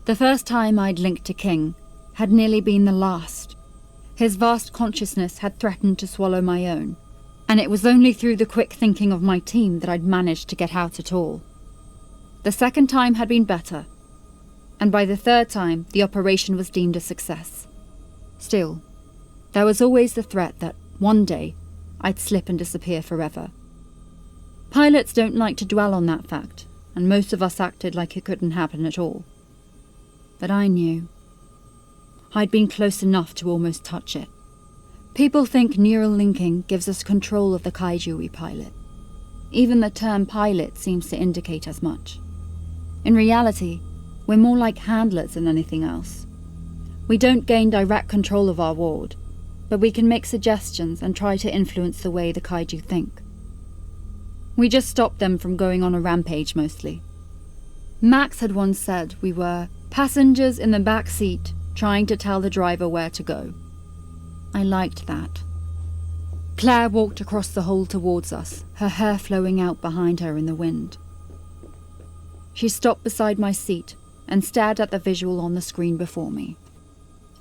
The first time I'd linked to King had nearly been the last. His vast consciousness had threatened to swallow my own, and it was only through the quick thinking of my team that I'd managed to get out at all. The second time had been better, and by the third time the operation was deemed a success. Still, there was always the threat that, one day, I'd slip and disappear forever. Pilots don't like to dwell on that fact, and most of us acted like it couldn't happen at all. But I knew. I'd been close enough to almost touch it. People think neural linking gives us control of the Kaiju we pilot. Even the term pilot seems to indicate as much. In reality, we're more like handlers than anything else. We don't gain direct control of our ward, but we can make suggestions and try to influence the way the Kaiju think. We just stop them from going on a rampage mostly. Maks had once said we were passengers in the back seat trying to tell the driver where to go. I liked that. Claire walked across the hold towards us, her hair flowing out behind her in the wind. She stopped beside my seat and stared at the visual on the screen before me.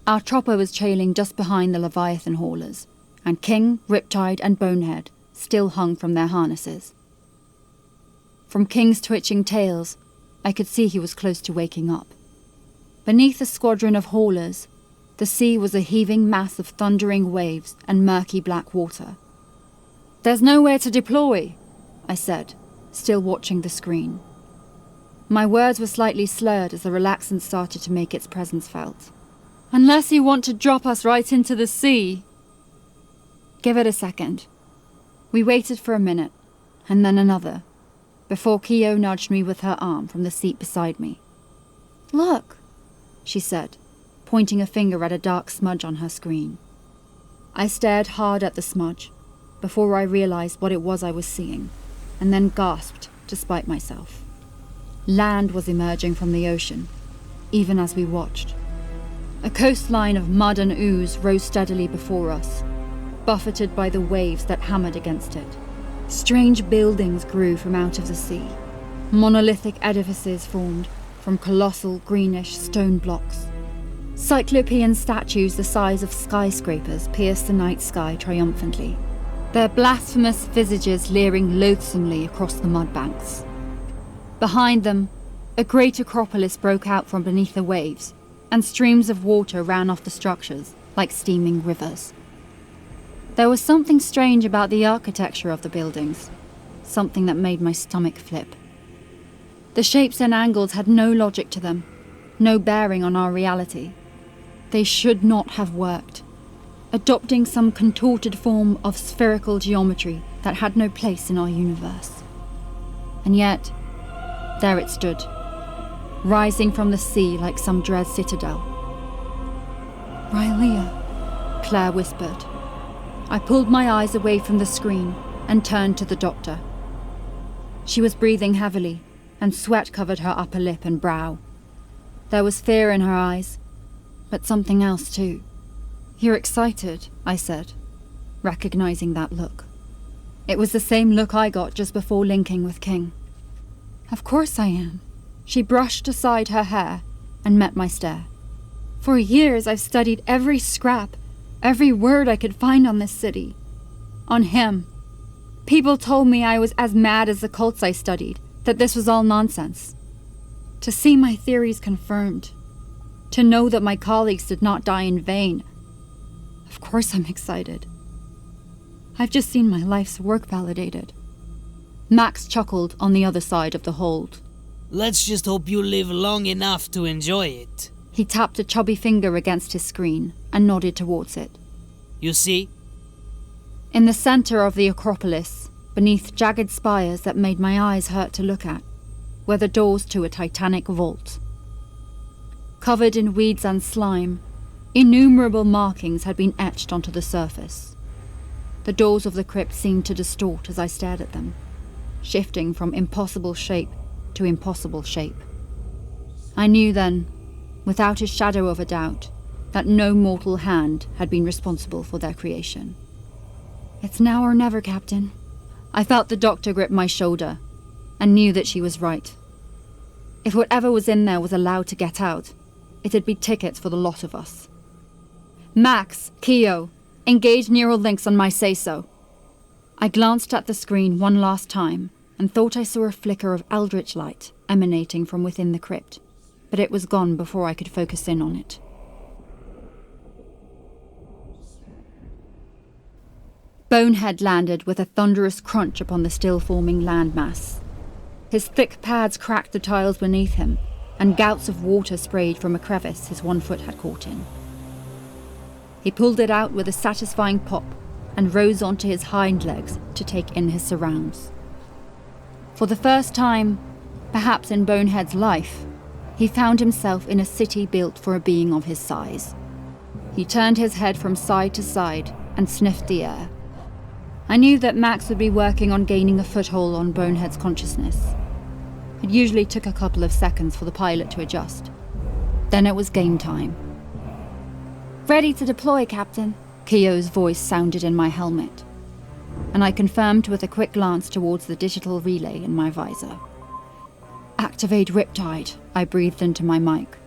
Our chopper was trailing just behind the Leviathan haulers, and King, Riptide, and Bonehead still hung from their harnesses. From King's twitching tails, I could see he was close to waking up. Beneath the squadron of haulers, the sea was a heaving mass of thundering waves and murky black water. "There's nowhere to deploy," I said, still watching the screen. My words were slightly slurred as the relaxant started to make its presence felt. "Unless you want to drop us right into the sea." "Give it a second." We waited for a minute, and then another, before Kiyo nudged me with her arm from the seat beside me. "Look," she said, pointing a finger at a dark smudge on her screen. I stared hard at the smudge, before I realized what it was I was seeing, and then gasped to spite myself. Land was emerging from the ocean, even as we watched. A coastline of mud and ooze rose steadily before us, buffeted by the waves that hammered against it. Strange buildings grew from out of the sea. Monolithic edifices formed from colossal greenish stone blocks. Cyclopean statues the size of skyscrapers pierced the night sky triumphantly, their blasphemous visages leering loathsomely across the mud banks. Behind them, a great acropolis broke out from beneath the waves, and streams of water ran off the structures like steaming rivers. There was something strange about the architecture of the buildings, something that made my stomach flip. The shapes and angles had no logic to them, no bearing on our reality. They should not have worked, adopting some contorted form of spherical geometry that had no place in our universe. And yet, there it stood, rising from the sea like some dread citadel. "Rylea," Claire whispered. I pulled my eyes away from the screen and turned to the doctor. She was breathing heavily, and sweat covered her upper lip and brow. There was fear in her eyes, but something else too. "You're excited," I said, recognizing that look. It was the same look I got just before linking with King. "Of course I am." She brushed aside her hair and met my stare. "For years I've studied every scrap, every word I could find on this city. On him. People told me I was as mad as the cults I studied, that this was all nonsense. To see my theories confirmed, to know that my colleagues did not die in vain. Of course I'm excited. I've just seen my life's work validated." Maks chuckled on the other side of the hold. Let's just hope you live long enough to enjoy it. He tapped a chubby finger against his screen and nodded towards it. You see? In the center of the Acropolis, beneath jagged spires that made my eyes hurt to look at, were the doors to a titanic vault. Covered in weeds and slime, innumerable markings had been etched onto the surface. The doors of the crypt seemed to distort as I stared at them, shifting from impossible shape to impossible shape. I knew then, without a shadow of a doubt, that no mortal hand had been responsible for their creation. "It's now or never, Captain." I felt the doctor grip my shoulder, and knew that she was right. If whatever was in there was allowed to get out, it'd be tickets for the lot of us. "Maks, Kiyo, engage neural links on my say-so." I glanced at the screen one last time and thought I saw a flicker of eldritch light emanating from within the crypt, but it was gone before I could focus in on it. Bonehead landed with a thunderous crunch upon the still-forming landmass. His thick pads cracked the tiles beneath him, and gouts of water sprayed from a crevice his one foot had caught in. He pulled it out with a satisfying pop and rose onto his hind legs to take in his surrounds. For the first time, perhaps in Bonehead's life, he found himself in a city built for a being of his size. He turned his head from side to side and sniffed the air. I knew that Maks would be working on gaining a foothold on Bonehead's consciousness. It usually took a couple of seconds for the pilot to adjust. Then it was game time. "Ready to deploy, Captain," Kiyo's voice sounded in my helmet, and I confirmed with a quick glance towards the digital relay in my visor. "Activate Riptide," I breathed into my mic.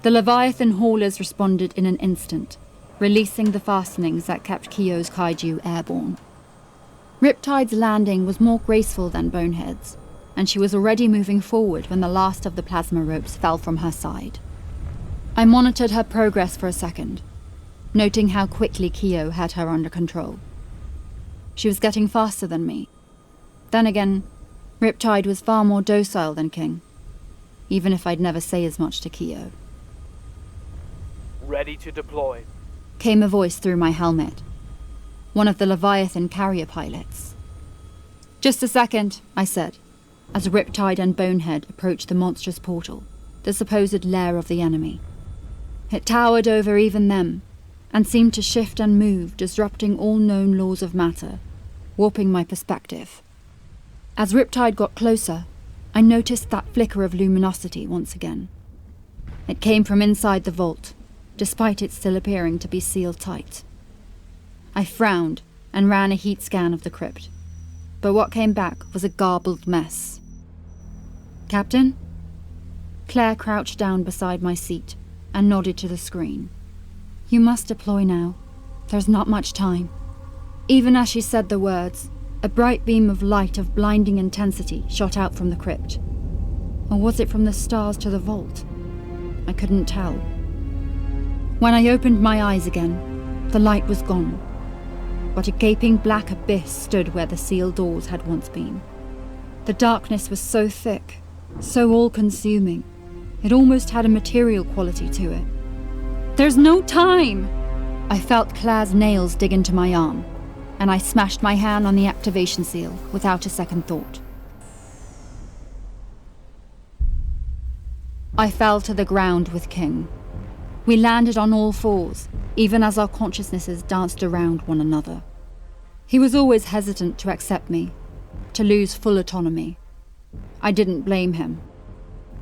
The Leviathan haulers responded in an instant, releasing the fastenings that kept Kiyo's Kaiju airborne. Riptide's landing was more graceful than Bonehead's, and she was already moving forward when the last of the plasma ropes fell from her side. I monitored her progress for a second, noting how quickly Kiyo had her under control. She was getting faster than me. Then again, Riptide was far more docile than King, even if I'd never say as much to Kiyo. "Ready to deploy," came a voice through my helmet. One of the Leviathan carrier pilots. "Just a second," I said, as Riptide and Bonehead approached the monstrous portal, the supposed lair of the enemy. It towered over even them, and seemed to shift and move, disrupting all known laws of matter, warping my perspective. As Riptide got closer, I noticed that flicker of luminosity once again. It came from inside the vault, despite it still appearing to be sealed tight. I frowned and ran a heat scan of the crypt, but what came back was a garbled mess. "Captain?" Claire crouched down beside my seat and nodded to the screen. "You must deploy now. There's not much time." Even as she said the words, a bright beam of light of blinding intensity shot out from the crypt. Or was it from the stars to the vault? I couldn't tell. When I opened my eyes again, the light was gone, but a gaping black abyss stood where the sealed doors had once been. The darkness was so thick, so all-consuming, it almost had a material quality to it. "There's no time!" I felt Claire's nails dig into my arm, and I smashed my hand on the activation seal without a second thought. I fell to the ground with King. We landed on all fours, even as our consciousnesses danced around one another. He was always hesitant to accept me, to lose full autonomy. I didn't blame him.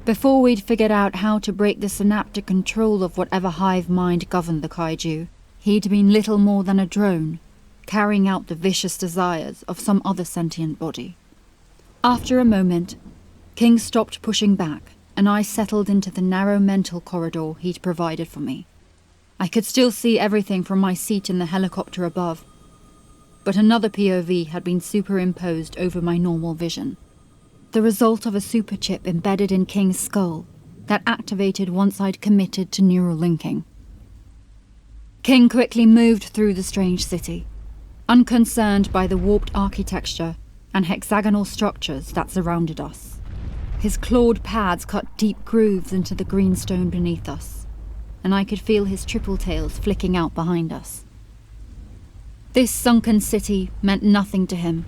Before we'd figured out how to break the synaptic control of whatever hive mind governed the Kaiju, he'd been little more than a drone, carrying out the vicious desires of some other sentient body. After a moment, King stopped pushing back, and I settled into the narrow mental corridor he'd provided for me. I could still see everything from my seat in the helicopter above, but another POV had been superimposed over my normal vision. The result of a superchip embedded in King's skull that activated once I'd committed to neural linking. King quickly moved through the strange city, unconcerned by the warped architecture and hexagonal structures that surrounded us. His clawed pads cut deep grooves into the green stone beneath us, and I could feel his triple tails flicking out behind us. This sunken city meant nothing to him,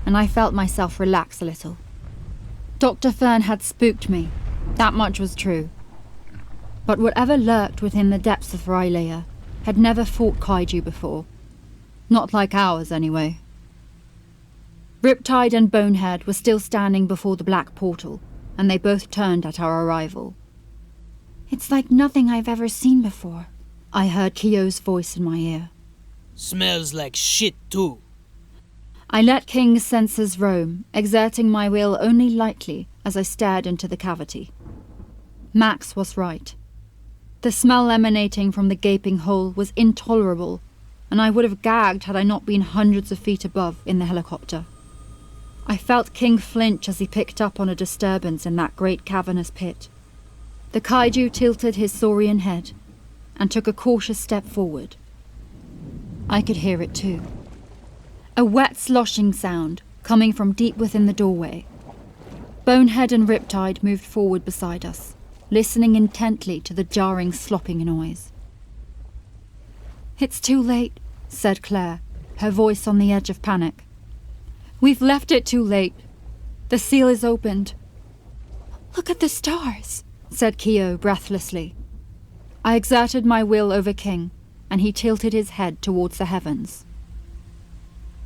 and I felt myself relax a little. Dr. Fern had spooked me, that much was true. But whatever lurked within the depths of Rylea had never fought Kaiju before. Not like ours, anyway. Riptide and Bonehead were still standing before the black portal, and they both turned at our arrival. "It's like nothing I've ever seen before," I heard Kiyo's voice in my ear. Smells like shit too. I let King's senses roam, exerting my will only lightly as I stared into the cavity. Max was right. The smell emanating from the gaping hole was intolerable, and I would have gagged had I not been hundreds of feet above in the helicopter. I felt King flinch as he picked up on a disturbance in that great cavernous pit. The Kaiju tilted his saurian head and took a cautious step forward. I could hear it too. A wet sloshing sound coming from deep within the doorway. Bonehead and Riptide moved forward beside us, listening intently to the jarring, slopping noise. "It's too late," said Claire, her voice on the edge of panic. "We've left it too late. The seal is opened." "Look at the stars," said Kiyo breathlessly. I exerted my will over King, and he tilted his head towards the heavens.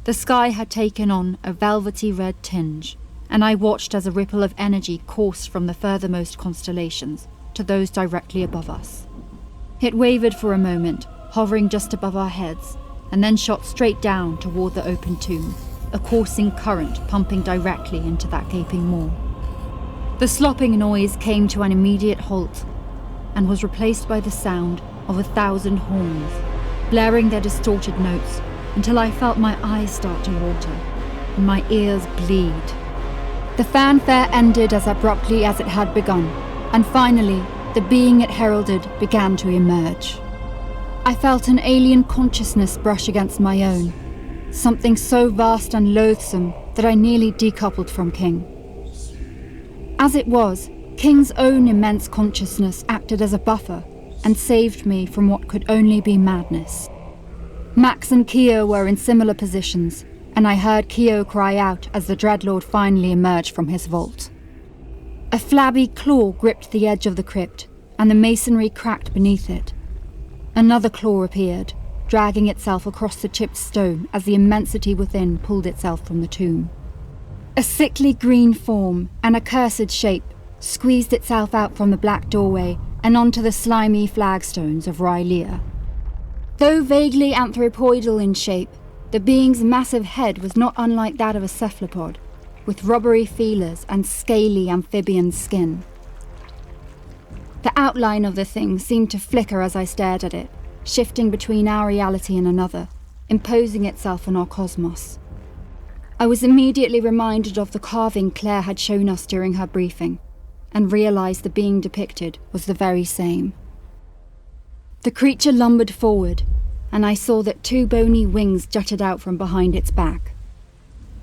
The sky had taken on a velvety red tinge, and I watched as a ripple of energy coursed from the furthermost constellations to those directly above us. It wavered for a moment, hovering just above our heads, and then shot straight down toward the open tomb, a coursing current pumping directly into that gaping maw. The slopping noise came to an immediate halt, and was replaced by the sound of 1,000 horns, blaring their distorted notes until I felt my eyes start to water and my ears bleed. The fanfare ended as abruptly as it had begun, and finally, the being it heralded began to emerge. I felt an alien consciousness brush against my own, something so vast and loathsome that I nearly decoupled from King. As it was, King's own immense consciousness acted as a buffer and saved me from what could only be madness. Max and Kiyo were in similar positions, and I heard Kiyo cry out as the Dreadlord finally emerged from his vault. A flabby claw gripped the edge of the crypt, and the masonry cracked beneath it. Another claw appeared, dragging itself across the chipped stone as the immensity within pulled itself from the tomb. A sickly green form, an accursed shape, squeezed itself out from the black doorway and onto the slimy flagstones of Rylea. Though vaguely anthropoidal in shape, the being's massive head was not unlike that of a cephalopod, with rubbery feelers and scaly amphibian skin. The outline of the thing seemed to flicker as I stared at it, shifting between our reality and another, imposing itself on our cosmos. I was immediately reminded of the carving Claire had shown us during her briefing, and realised the being depicted was the very same. The creature lumbered forward, and I saw that 2 bony wings jutted out from behind its back.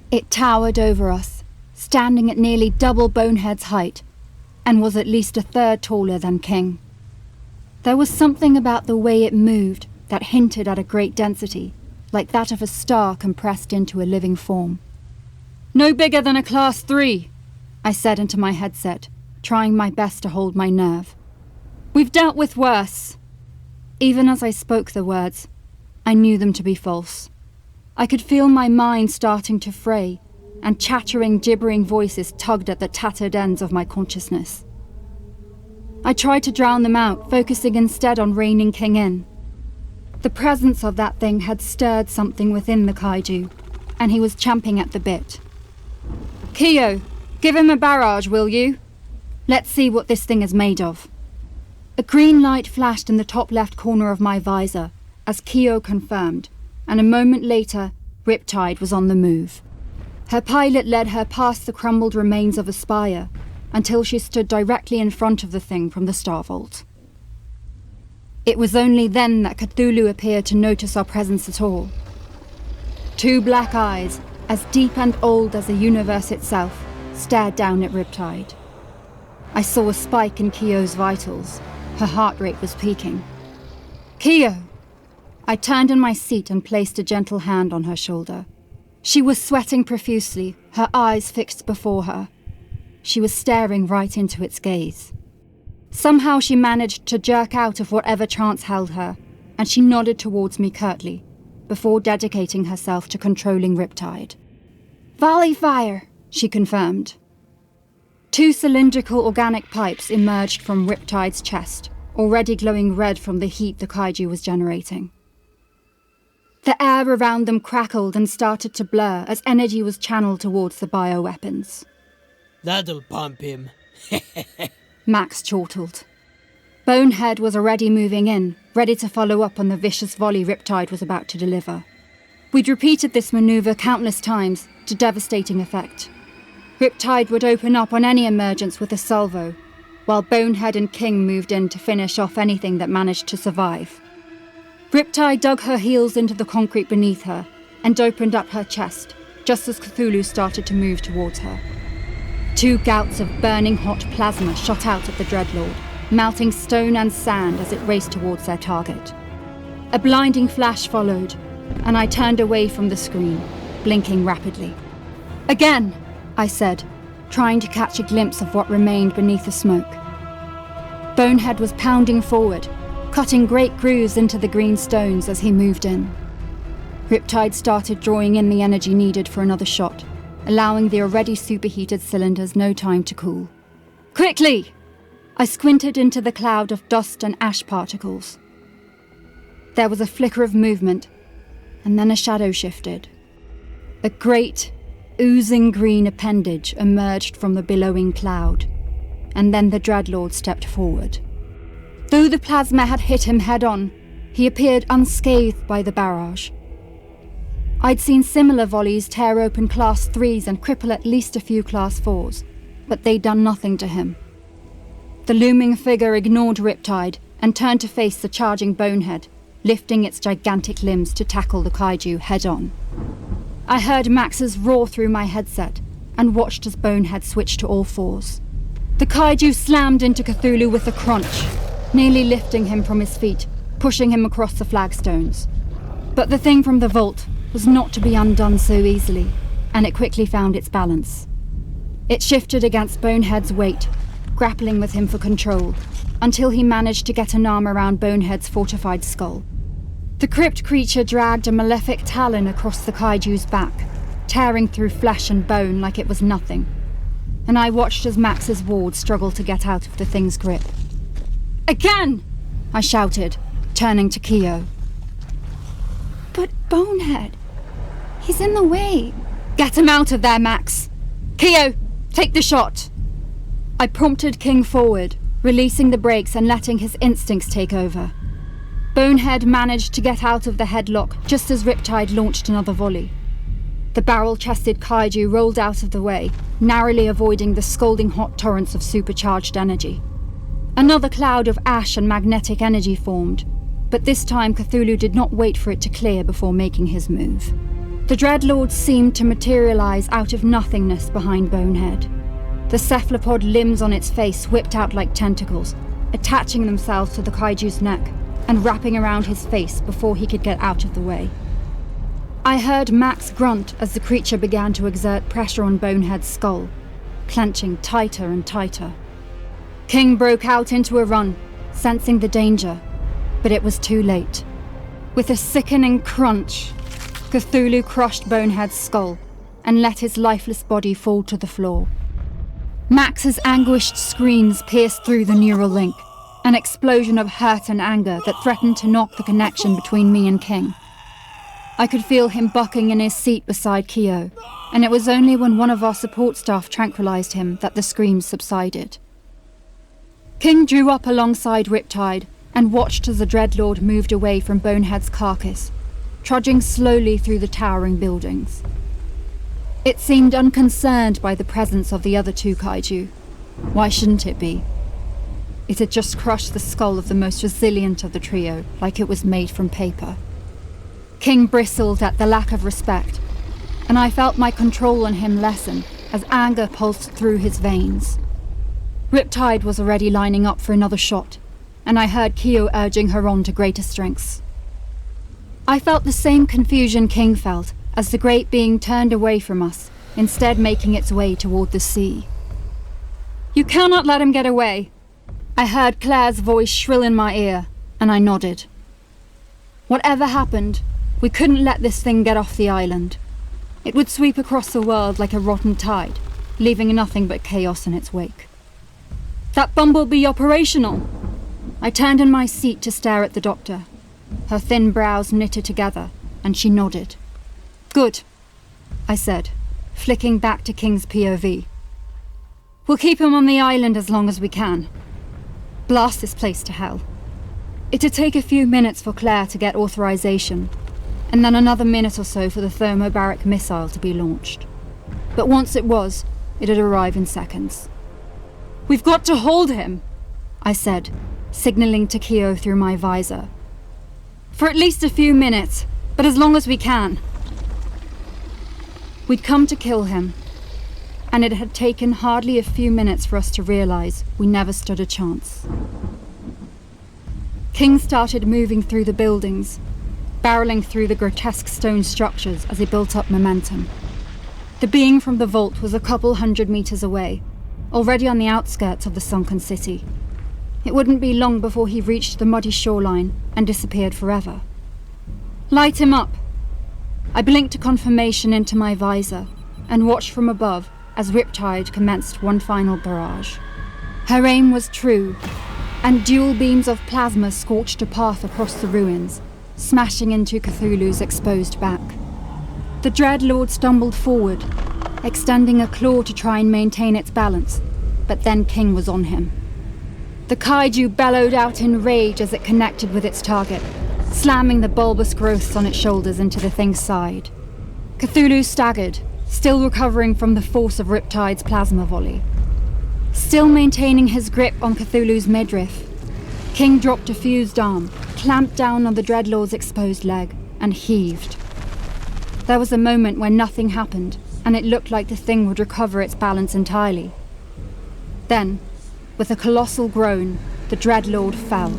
It towered over us, standing at nearly double Bonehead's height, and was at least 1/3 taller than King. There was something about the way it moved that hinted at a great density, like that of a star compressed into a living form. "No bigger than a Class 3, I said into my headset, trying my best to hold my nerve. "We've dealt with worse." Even as I spoke the words, I knew them to be false. I could feel my mind starting to fray, and chattering, gibbering voices tugged at the tattered ends of my consciousness. I tried to drown them out, focusing instead on reining King in. The presence of that thing had stirred something within the kaiju, and he was champing at the bit. "Kiyo, give him a barrage, will you? Let's see what this thing is made of." A green light flashed in the top left corner of my visor, as Kiyo confirmed, and a moment later, Riptide was on the move. Her pilot led her past the crumbled remains of a spire, until she stood directly in front of the thing from the star vault. It was only then that Cthulhu appeared to notice our presence at all. 2 black eyes, as deep and old as the universe itself, stared down at Riptide. I saw a spike in Kiyo's vitals. Her heart rate was peaking. "Kiyo!" I turned in my seat and placed a gentle hand on her shoulder. She was sweating profusely, her eyes fixed before her. She was staring right into its gaze. Somehow she managed to jerk out of whatever trance held her, and she nodded towards me curtly, before dedicating herself to controlling Riptide. "Volley fire," she confirmed. 2 cylindrical organic pipes emerged from Riptide's chest, already glowing red from the heat the kaiju was generating. The air around them crackled and started to blur as energy was channeled towards the bioweapons. "That'll pump him." Maks chortled. Bonehead was already moving in, ready to follow up on the vicious volley Riptide was about to deliver. We'd repeated this maneuver countless times, to devastating effect. Riptide would open up on any emergence with a salvo, while Bonehead and King moved in to finish off anything that managed to survive. Riptide dug her heels into the concrete beneath her and opened up her chest, just as Cthulhu started to move towards her. 2 gouts of burning hot plasma shot out at the Dreadlord, melting stone and sand as it raced towards their target. A blinding flash followed, and I turned away from the screen, blinking rapidly. "Again!" I said, trying to catch a glimpse of what remained beneath the smoke. Bonehead was pounding forward, cutting great grooves into the green stones as he moved in. Riptide started drawing in the energy needed for another shot, allowing the already superheated cylinders no time to cool. "Quickly!" I squinted into the cloud of dust and ash particles. There was a flicker of movement, and then a shadow shifted. A great, oozing green appendage emerged from the billowing cloud, and then the Dreadlord stepped forward. Though the plasma had hit him head-on, he appeared unscathed by the barrage. I'd seen similar volleys tear open Class 3s and cripple at least a few Class 4s, but they'd done nothing to him. The looming figure ignored Riptide and turned to face the charging Bonehead, lifting its gigantic limbs to tackle the kaiju head-on. I heard Max's roar through my headset and watched as Bonehead switched to all 4s. The kaiju slammed into Cthulhu with a crunch, nearly lifting him from his feet, pushing him across the flagstones. But the thing from the vault was not to be undone so easily, and it quickly found its balance. It shifted against Bonehead's weight, grappling with him for control, until he managed to get an arm around Bonehead's fortified skull. The crypt creature dragged a malefic talon across the kaiju's back, tearing through flesh and bone like it was nothing, and I watched as Max's ward struggled to get out of the thing's grip. "Again!" I shouted, turning to Kiyo. "But Bonehead, he's in the way." "Get him out of there, Maks! Kiyo, take the shot!" I prompted King forward, releasing the brakes and letting his instincts take over. Bonehead managed to get out of the headlock just as Riptide launched another volley. The barrel-chested kaiju rolled out of the way, narrowly avoiding the scalding hot torrents of supercharged energy. Another cloud of ash and magnetic energy formed, but this time Cthulhu did not wait for it to clear before making his move. The Dreadlord seemed to materialize out of nothingness behind Bonehead. The cephalopod limbs on its face whipped out like tentacles, attaching themselves to the kaiju's neck and wrapping around his face before he could get out of the way. I heard Maks grunt as the creature began to exert pressure on Bonehead's skull, clenching tighter and tighter. King broke out into a run, sensing the danger, but it was too late. With a sickening crunch, Cthulhu crushed Bonehead's skull and let his lifeless body fall to the floor. Max's anguished screams pierced through the neural link, an explosion of hurt and anger that threatened to knock the connection between me and King. I could feel him bucking in his seat beside Kiyo, and it was only when one of our support staff tranquilized him that the screams subsided. King drew up alongside Riptide and watched as the Dreadlord moved away from Bonehead's carcass, trudging slowly through the towering buildings. It seemed unconcerned by the presence of the other two kaiju. Why shouldn't it be? It had just crushed the skull of the most resilient of the trio, like it was made from paper. King bristled at the lack of respect, and I felt my control on him lessen as anger pulsed through his veins. Riptide was already lining up for another shot, and I heard Kiyo urging her on to greater strengths. I felt the same confusion King felt as the great being turned away from us, instead making its way toward the sea. "You cannot let him get away!" I heard Claire's voice shrill in my ear, and I nodded. Whatever happened, we couldn't let this thing get off the island. It would sweep across the world like a rotten tide, leaving nothing but chaos in its wake. "That bumblebee operational?" I turned in my seat to stare at the doctor. Her thin brows knitted together, and she nodded. "Good," I said, flicking back to King's POV. "We'll keep him on the island as long as we can. Blast this place to hell." It'd take a few minutes for Claire to get authorization, and then another minute or so for the thermobaric missile to be launched. But once it was, it'd arrive in seconds. "We've got to hold him," I said, signaling to Kiyo through my visor. "For at least a few minutes, but as long as we can." We'd come to kill him, and it had taken hardly a few minutes for us to realize we never stood a chance. King started moving through the buildings, barreling through the grotesque stone structures as he built up momentum. The being from the vault was a couple 100 meters away, already on the outskirts of the sunken city. It wouldn't be long before he reached the muddy shoreline and disappeared forever. "Light him up!" I blinked a confirmation into my visor and watched from above as Riptide commenced one final barrage. Her aim was true, and dual beams of plasma scorched a path across the ruins, smashing into Cthulhu's exposed back. The Dreadlord stumbled forward, extending a claw to try and maintain its balance, but then King was on him. The kaiju bellowed out in rage as it connected with its target, slamming the bulbous growths on its shoulders into the thing's side. Cthulhu staggered, still recovering from the force of Riptide's plasma volley. Still maintaining his grip on Cthulhu's midriff, King dropped a fused arm, clamped down on the Dreadlord's exposed leg, and heaved. There was a moment when nothing happened, and it looked like the thing would recover its balance entirely. Then, with a colossal groan, the Dreadlord fell.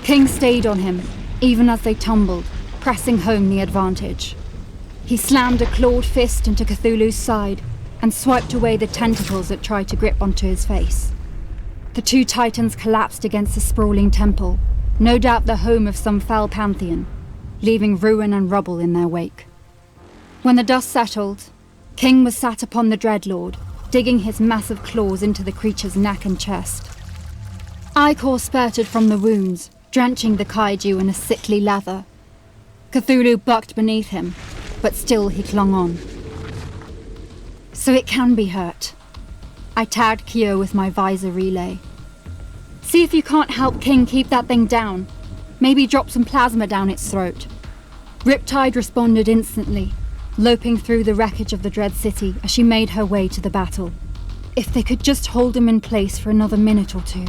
King stayed on him, even as they tumbled, pressing home the advantage. He slammed a clawed fist into Cthulhu's side and swiped away the tentacles that tried to grip onto his face. The two titans collapsed against the sprawling temple, no doubt the home of some fell pantheon, leaving ruin and rubble in their wake. When the dust settled, King was sat upon the Dreadlord, digging his massive claws into the creature's neck and chest. Ichor spurted from the wounds, drenching the kaiju in a sickly lather. Cthulhu bucked beneath him, but still he clung on. "So it can be hurt." I tagged Kiyo with my visor relay. "See if you can't help King keep that thing down. Maybe drop some plasma down its throat." Riptide responded instantly, loping through the wreckage of the Dread City as she made her way to the battle. If they could just hold him in place for another minute or two.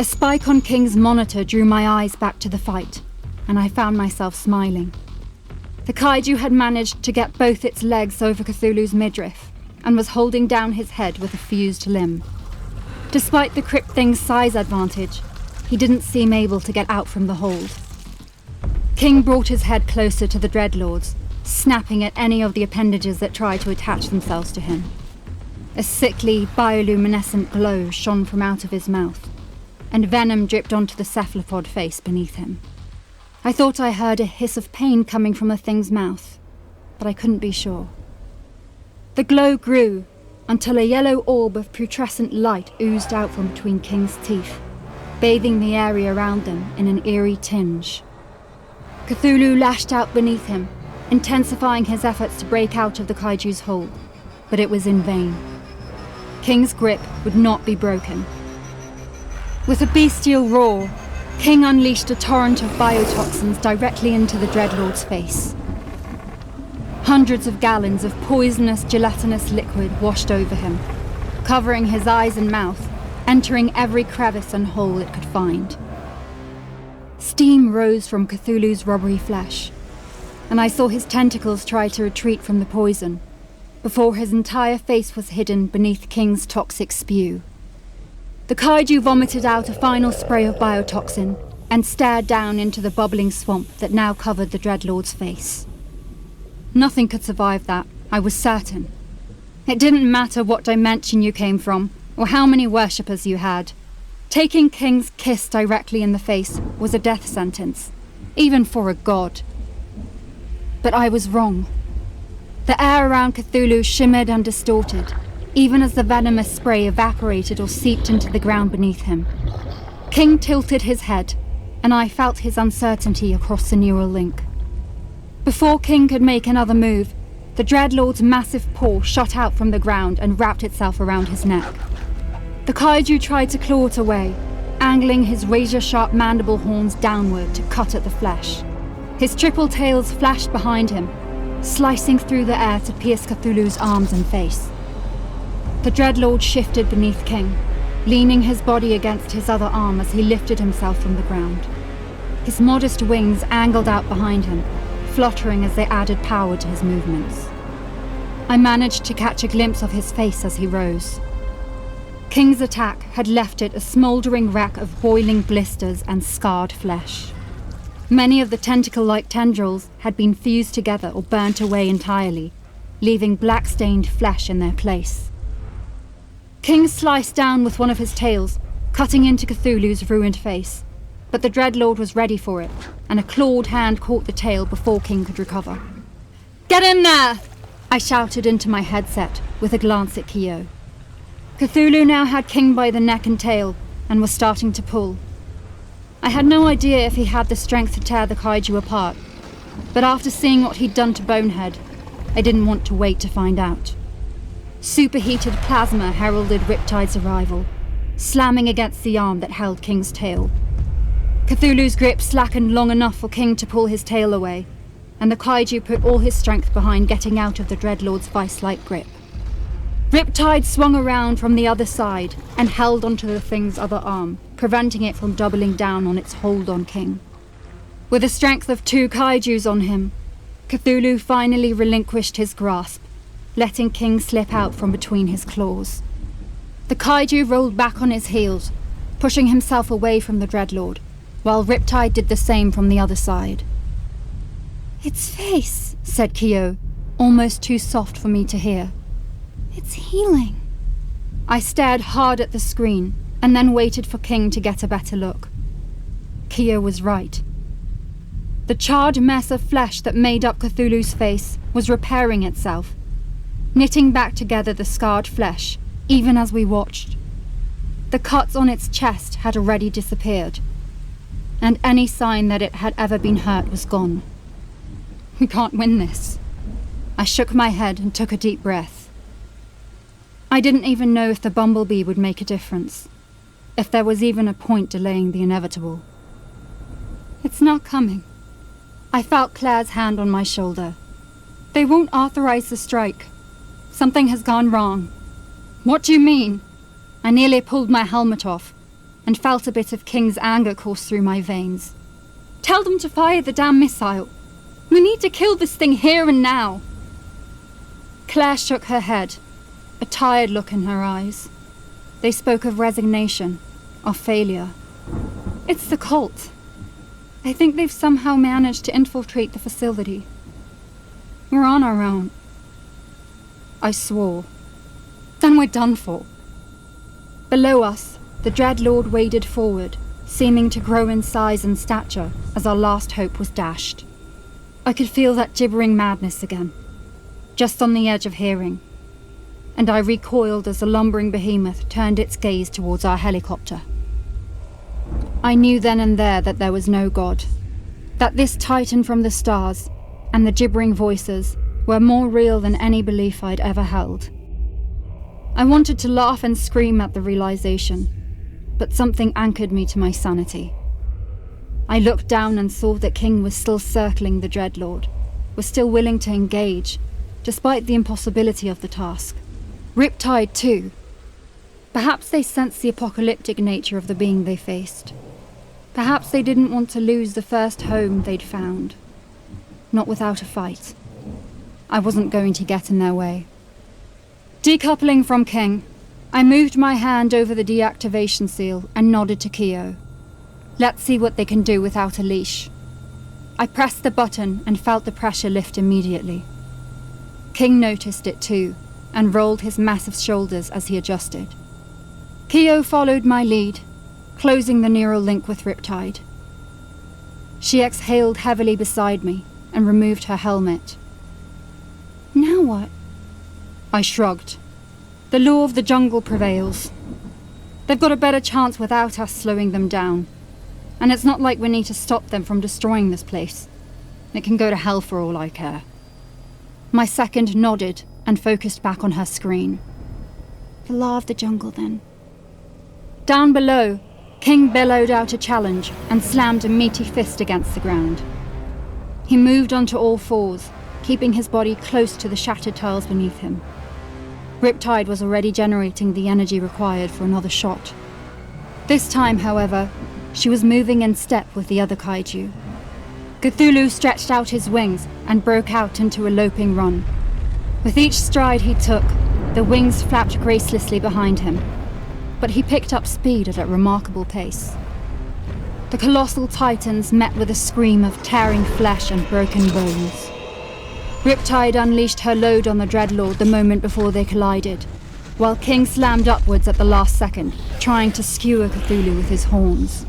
A spike on King's monitor drew my eyes back to the fight, and I found myself smiling. The kaiju had managed to get both its legs over Cthulhu's midriff, and was holding down his head with a fused limb. Despite the crypt thing's size advantage, he didn't seem able to get out from the hold. King brought his head closer to the Dreadlords, snapping at any of the appendages that tried to attach themselves to him. A sickly, bioluminescent glow shone from out of his mouth, and venom dripped onto the cephalopod face beneath him. I thought I heard a hiss of pain coming from the thing's mouth, but I couldn't be sure. The glow grew until a yellow orb of putrescent light oozed out from between King's teeth, bathing the area around them in an eerie tinge. Cthulhu lashed out beneath him, intensifying his efforts to break out of the kaiju's hold, but it was in vain. King's grip would not be broken. With a bestial roar, King unleashed a torrent of biotoxins directly into the Dreadlord's face. Hundreds of gallons of poisonous, gelatinous liquid washed over him, covering his eyes and mouth, entering every crevice and hole it could find. Steam rose from Cthulhu's rubbery flesh, and I saw his tentacles try to retreat from the poison, before his entire face was hidden beneath King's toxic spew. The kaiju vomited out a final spray of biotoxin and stared down into the bubbling swamp that now covered the Dreadlord's face. Nothing could survive that, I was certain. It didn't matter what dimension you came from, or how many worshippers you had. Taking King's kiss directly in the face was a death sentence, even for a god. But I was wrong. The air around Cthulhu shimmered and distorted, even as the venomous spray evaporated or seeped into the ground beneath him. King tilted his head, and I felt his uncertainty across the neural link. Before King could make another move, the Dreadlord's massive paw shot out from the ground and wrapped itself around his neck. The kaiju tried to claw it away, angling his razor-sharp mandible horns downward to cut at the flesh. His triple tails flashed behind him, slicing through the air to pierce Cthulhu's arms and face. The Dreadlord shifted beneath King, leaning his body against his other arm as he lifted himself from the ground. His modest wings angled out behind him, fluttering as they added power to his movements. I managed to catch a glimpse of his face as he rose. King's attack had left it a smouldering wreck of boiling blisters and scarred flesh. Many of the tentacle-like tendrils had been fused together or burnt away entirely, leaving black-stained flesh in their place. King sliced down with one of his tails, cutting into Cthulhu's ruined face, but the Dreadlord was ready for it, and a clawed hand caught the tail before King could recover. "Get in there!" I shouted into my headset, with a glance at Kiyo. Cthulhu now had King by the neck and tail, and was starting to pull. I had no idea if he had the strength to tear the kaiju apart, but after seeing what he'd done to Bonehead, I didn't want to wait to find out. Superheated plasma heralded Riptide's arrival, slamming against the arm that held King's tail. Cthulhu's grip slackened long enough for King to pull his tail away, and the kaiju put all his strength behind getting out of the Dreadlord's vice-like grip. Riptide swung around from the other side and held onto the thing's other arm, preventing it from doubling down on its hold on King. With the strength of 2 kaijus on him, Cthulhu finally relinquished his grasp, letting King slip out from between his claws. The kaiju rolled back on his heels, pushing himself away from the Dreadlord, while Riptide did the same from the other side. Its face, said Kiyo, almost too soft for me to hear. It's healing. I stared hard at the screen, and then waited for King to get a better look. Kiyo was right. The charred mess of flesh that made up Cthulhu's face was repairing itself, knitting back together the scarred flesh, even as we watched. The cuts on its chest had already disappeared, and any sign that it had ever been hurt was gone. We can't win this. I shook my head and took a deep breath. I didn't even know if the bumblebee would make a difference, if there was even a point delaying the inevitable. It's not coming. I felt Claire's hand on my shoulder. They won't authorize the strike. Something has gone wrong. What do you mean? I nearly pulled my helmet off and felt a bit of King's anger course through my veins. Tell them to fire the damn missile. We need to kill this thing here and now. Claire shook her head, a tired look in her eyes. They spoke of resignation, of failure. It's the cult. I think they've somehow managed to infiltrate the facility. We're on our own. I swore. Then we're done for. Below us, the Dreadlord waded forward, seeming to grow in size and stature as our last hope was dashed. I could feel that gibbering madness again, just on the edge of hearing, and I recoiled as the lumbering behemoth turned its gaze towards our helicopter. I knew then and there that there was no God, that this titan from the stars and the gibbering voices were more real than any belief I'd ever held. I wanted to laugh and scream at the realization, but something anchored me to my sanity. I looked down and saw that King was still circling the Dreadlord, was still willing to engage, despite the impossibility of the task. Riptide too. Perhaps they sensed the apocalyptic nature of the being they faced. Perhaps they didn't want to lose the first home they'd found. Not without a fight. I wasn't going to get in their way. Decoupling from King, I moved my hand over the deactivation seal and nodded to Kiyo. Let's see what they can do without a leash. I pressed the button and felt the pressure lift immediately. King noticed it too, and rolled his massive shoulders as he adjusted. Kiyo followed my lead, closing the neural link with Riptide. She exhaled heavily beside me and removed her helmet. Now what? I shrugged. The law of the jungle prevails. They've got a better chance without us slowing them down. And it's not like we need to stop them from destroying this place. It can go to hell for all I care. My second nodded and focused back on her screen. The law of the jungle, then. Down below, King bellowed out a challenge and slammed a meaty fist against the ground. He moved onto all fours, keeping his body close to the shattered tiles beneath him. Riptide was already generating the energy required for another shot. This time, however, she was moving in step with the other kaiju. Cthulhu stretched out his wings and broke out into a loping run. With each stride he took, the wings flapped gracelessly behind him, but he picked up speed at a remarkable pace. The colossal titans met with a scream of tearing flesh and broken bones. Riptide unleashed her load on the Dreadlord the moment before they collided, while King slammed upwards at the last second, trying to skewer Cthulhu with his horns.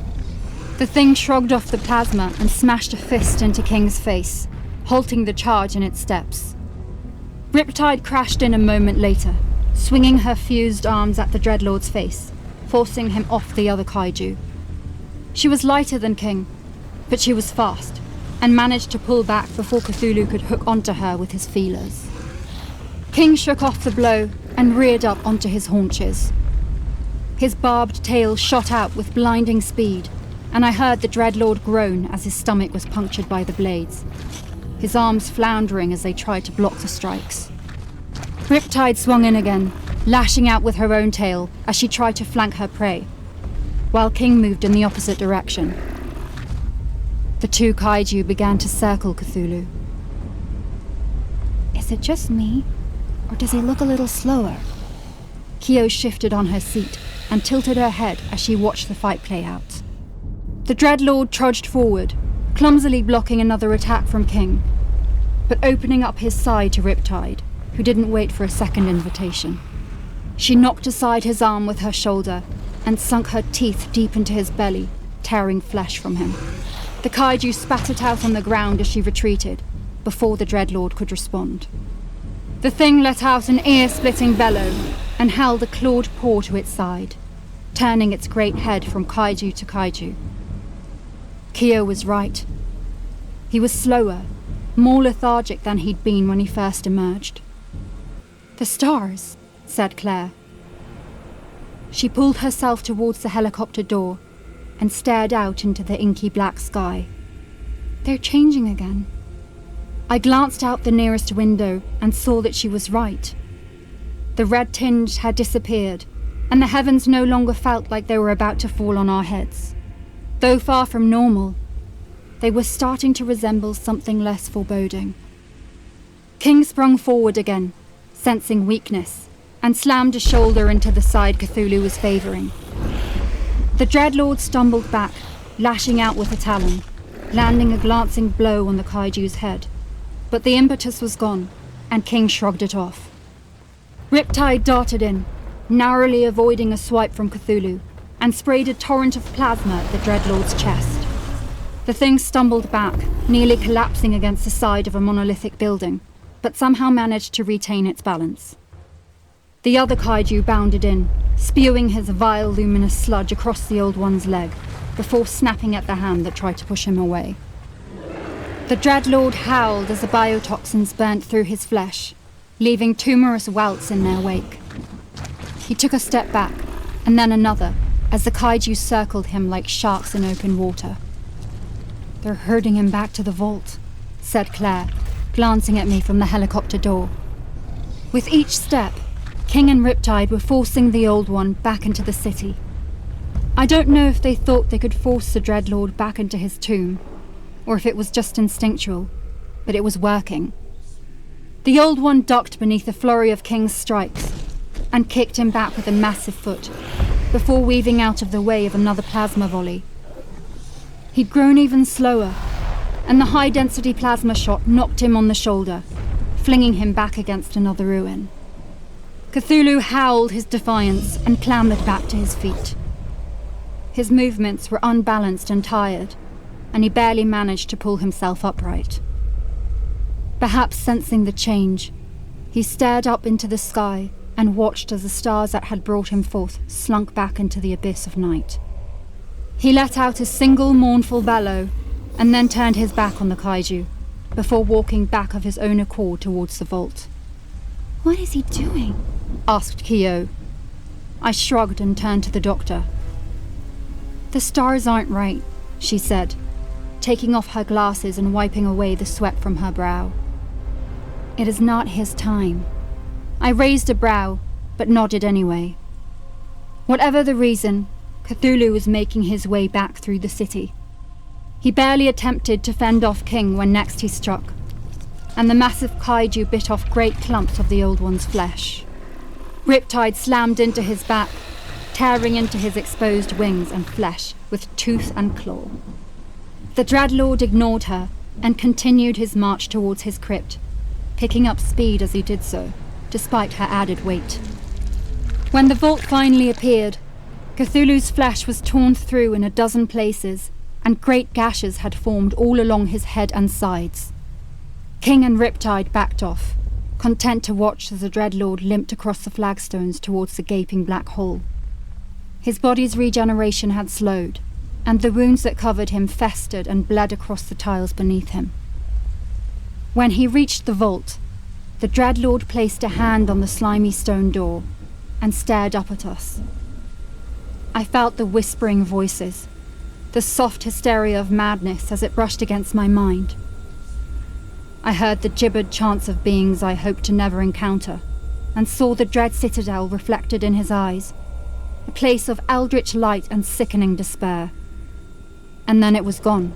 The thing shrugged off the plasma and smashed a fist into King's face, halting the charge in its steps. Riptide crashed in a moment later, swinging her fused arms at the Dreadlord's face, forcing him off the other kaiju. She was lighter than King, but she was fast, and managed to pull back before Cthulhu could hook onto her with his feelers. King shook off the blow and reared up onto his haunches. His barbed tail shot out with blinding speed, and I heard the Dreadlord groan as his stomach was punctured by the blades, his arms floundering as they tried to block the strikes. Riptide swung in again, lashing out with her own tail as she tried to flank her prey, while King moved in the opposite direction. The two kaiju began to circle Cthulhu. Is it just me, or does he look a little slower? Kiyo shifted on her seat and tilted her head as she watched the fight play out. The Dreadlord trudged forward, clumsily blocking another attack from King, but opening up his side to Riptide, who didn't wait for a second invitation. She knocked aside his arm with her shoulder and sunk her teeth deep into his belly, tearing flesh from him. The kaiju spat it out on the ground as she retreated, before the Dreadlord could respond. The thing let out an ear-splitting bellow and held a clawed paw to its side, turning its great head from kaiju to kaiju. Kiyo was right. He was slower, more lethargic than he'd been when he first emerged. "The stars," said Claire. She pulled herself towards the helicopter door and stared out into the inky black sky. They're changing again. I glanced out the nearest window and saw that she was right. The red tinge had disappeared, and the heavens no longer felt like they were about to fall on our heads. Though far from normal, they were starting to resemble something less foreboding. King sprung forward again, sensing weakness, and slammed a shoulder into the side Cthulhu was favouring. The Dreadlord stumbled back, lashing out with a talon, landing a glancing blow on the Kaiju's head. But the impetus was gone, and King shrugged it off. Riptide darted in, narrowly avoiding a swipe from Cthulhu, and sprayed a torrent of plasma at the Dreadlord's chest. The thing stumbled back, nearly collapsing against the side of a monolithic building, but somehow managed to retain its balance. The other Kaiju bounded in, spewing his vile luminous sludge across the Old One's leg, before snapping at the hand that tried to push him away. The Dreadlord howled as the biotoxins burnt through his flesh, leaving tumorous welts in their wake. He took a step back, and then another, as the Kaiju circled him like sharks in open water. "They're herding him back to the vault," said Claire, glancing at me from the helicopter door. With each step, King and Riptide were forcing the Old One back into the city. I don't know if they thought they could force the Dreadlord back into his tomb, or if it was just instinctual, but it was working. The Old One ducked beneath a flurry of King's strikes, and kicked him back with a massive foot, before weaving out of the way of another plasma volley. He'd grown even slower, and the high-density plasma shot knocked him on the shoulder, flinging him back against another ruin. Cthulhu howled his defiance and clambered back to his feet. His movements were unbalanced and tired, and he barely managed to pull himself upright. Perhaps sensing the change, he stared up into the sky and watched as the stars that had brought him forth slunk back into the abyss of night. He let out a single mournful bellow, and then turned his back on the Kaiju, before walking back of his own accord towards the vault. What is he doing? Asked Kiyo. I shrugged and turned to the doctor. The stars aren't right, she said, taking off her glasses and wiping away the sweat from her brow. It is not his time. I raised a brow, but nodded anyway. Whatever the reason, Cthulhu was making his way back through the city. He barely attempted to fend off King when next he struck, and the massive Kaiju bit off great clumps of the Old One's flesh. Riptide slammed into his back, tearing into his exposed wings and flesh with tooth and claw. The Dreadlord ignored her and continued his march towards his crypt, picking up speed as he did so, despite her added weight. When the vault finally appeared, Cthulhu's flesh was torn through in a dozen places, and great gashes had formed all along his head and sides. King and Riptide backed off, content to watch as the Dreadlord limped across the flagstones towards the gaping black hole. His body's regeneration had slowed, and the wounds that covered him festered and bled across the tiles beneath him. When he reached the vault, the Dreadlord placed a hand on the slimy stone door and stared up at us. I felt the whispering voices, the soft hysteria of madness as it brushed against my mind. I heard the gibbered chants of beings I hoped to never encounter, and saw the dread citadel reflected in his eyes, a place of eldritch light and sickening despair. And then it was gone.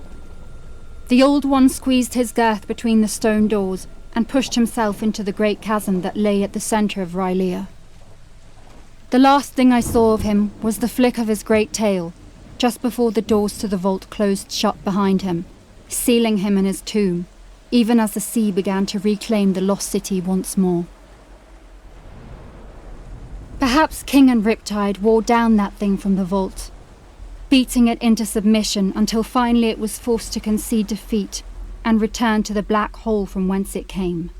The Old One squeezed his girth between the stone doors and pushed himself into the great chasm that lay at the centre of Rylea. The last thing I saw of him was the flick of his great tail, just before the doors to the vault closed shut behind him, sealing him in his tomb, even as the sea began to reclaim the lost city once more. Perhaps King and Riptide wore down that thing from the vault, beating it into submission until finally it was forced to concede defeat and return to the black hole from whence it came.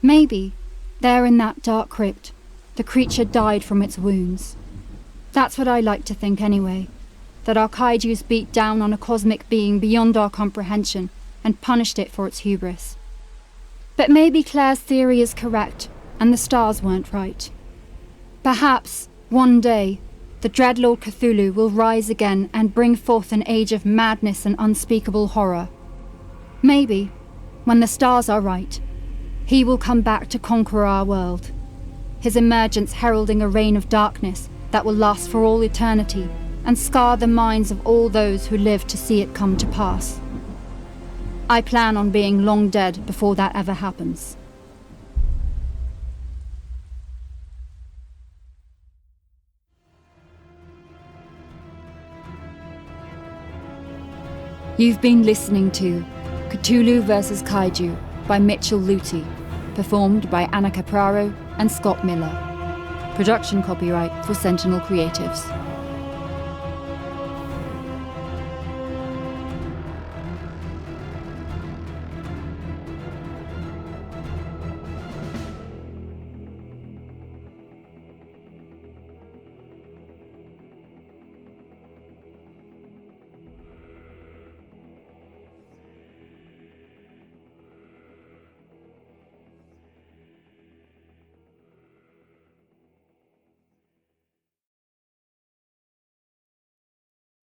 Maybe, there in that dark crypt, the creature died from its wounds. That's what I like to think anyway, that our Kaijus beat down on a cosmic being beyond our comprehension and punished it for its hubris. But maybe Claire's theory is correct, and the stars weren't right. Perhaps, one day, the Dreadlord Cthulhu will rise again and bring forth an age of madness and unspeakable horror, Maybe, when the stars are right, he will come back to conquer our world, his emergence heralding a reign of darkness that will last for all eternity and scar the minds of all those who live to see it come to pass. I plan on being long dead before that ever happens. You've been listening to Cthulhu vs. Kaiju by Mitchell Lüthi, performed by Anna Capraro and Scott Miller. Production copyright for Sentinel Creatives.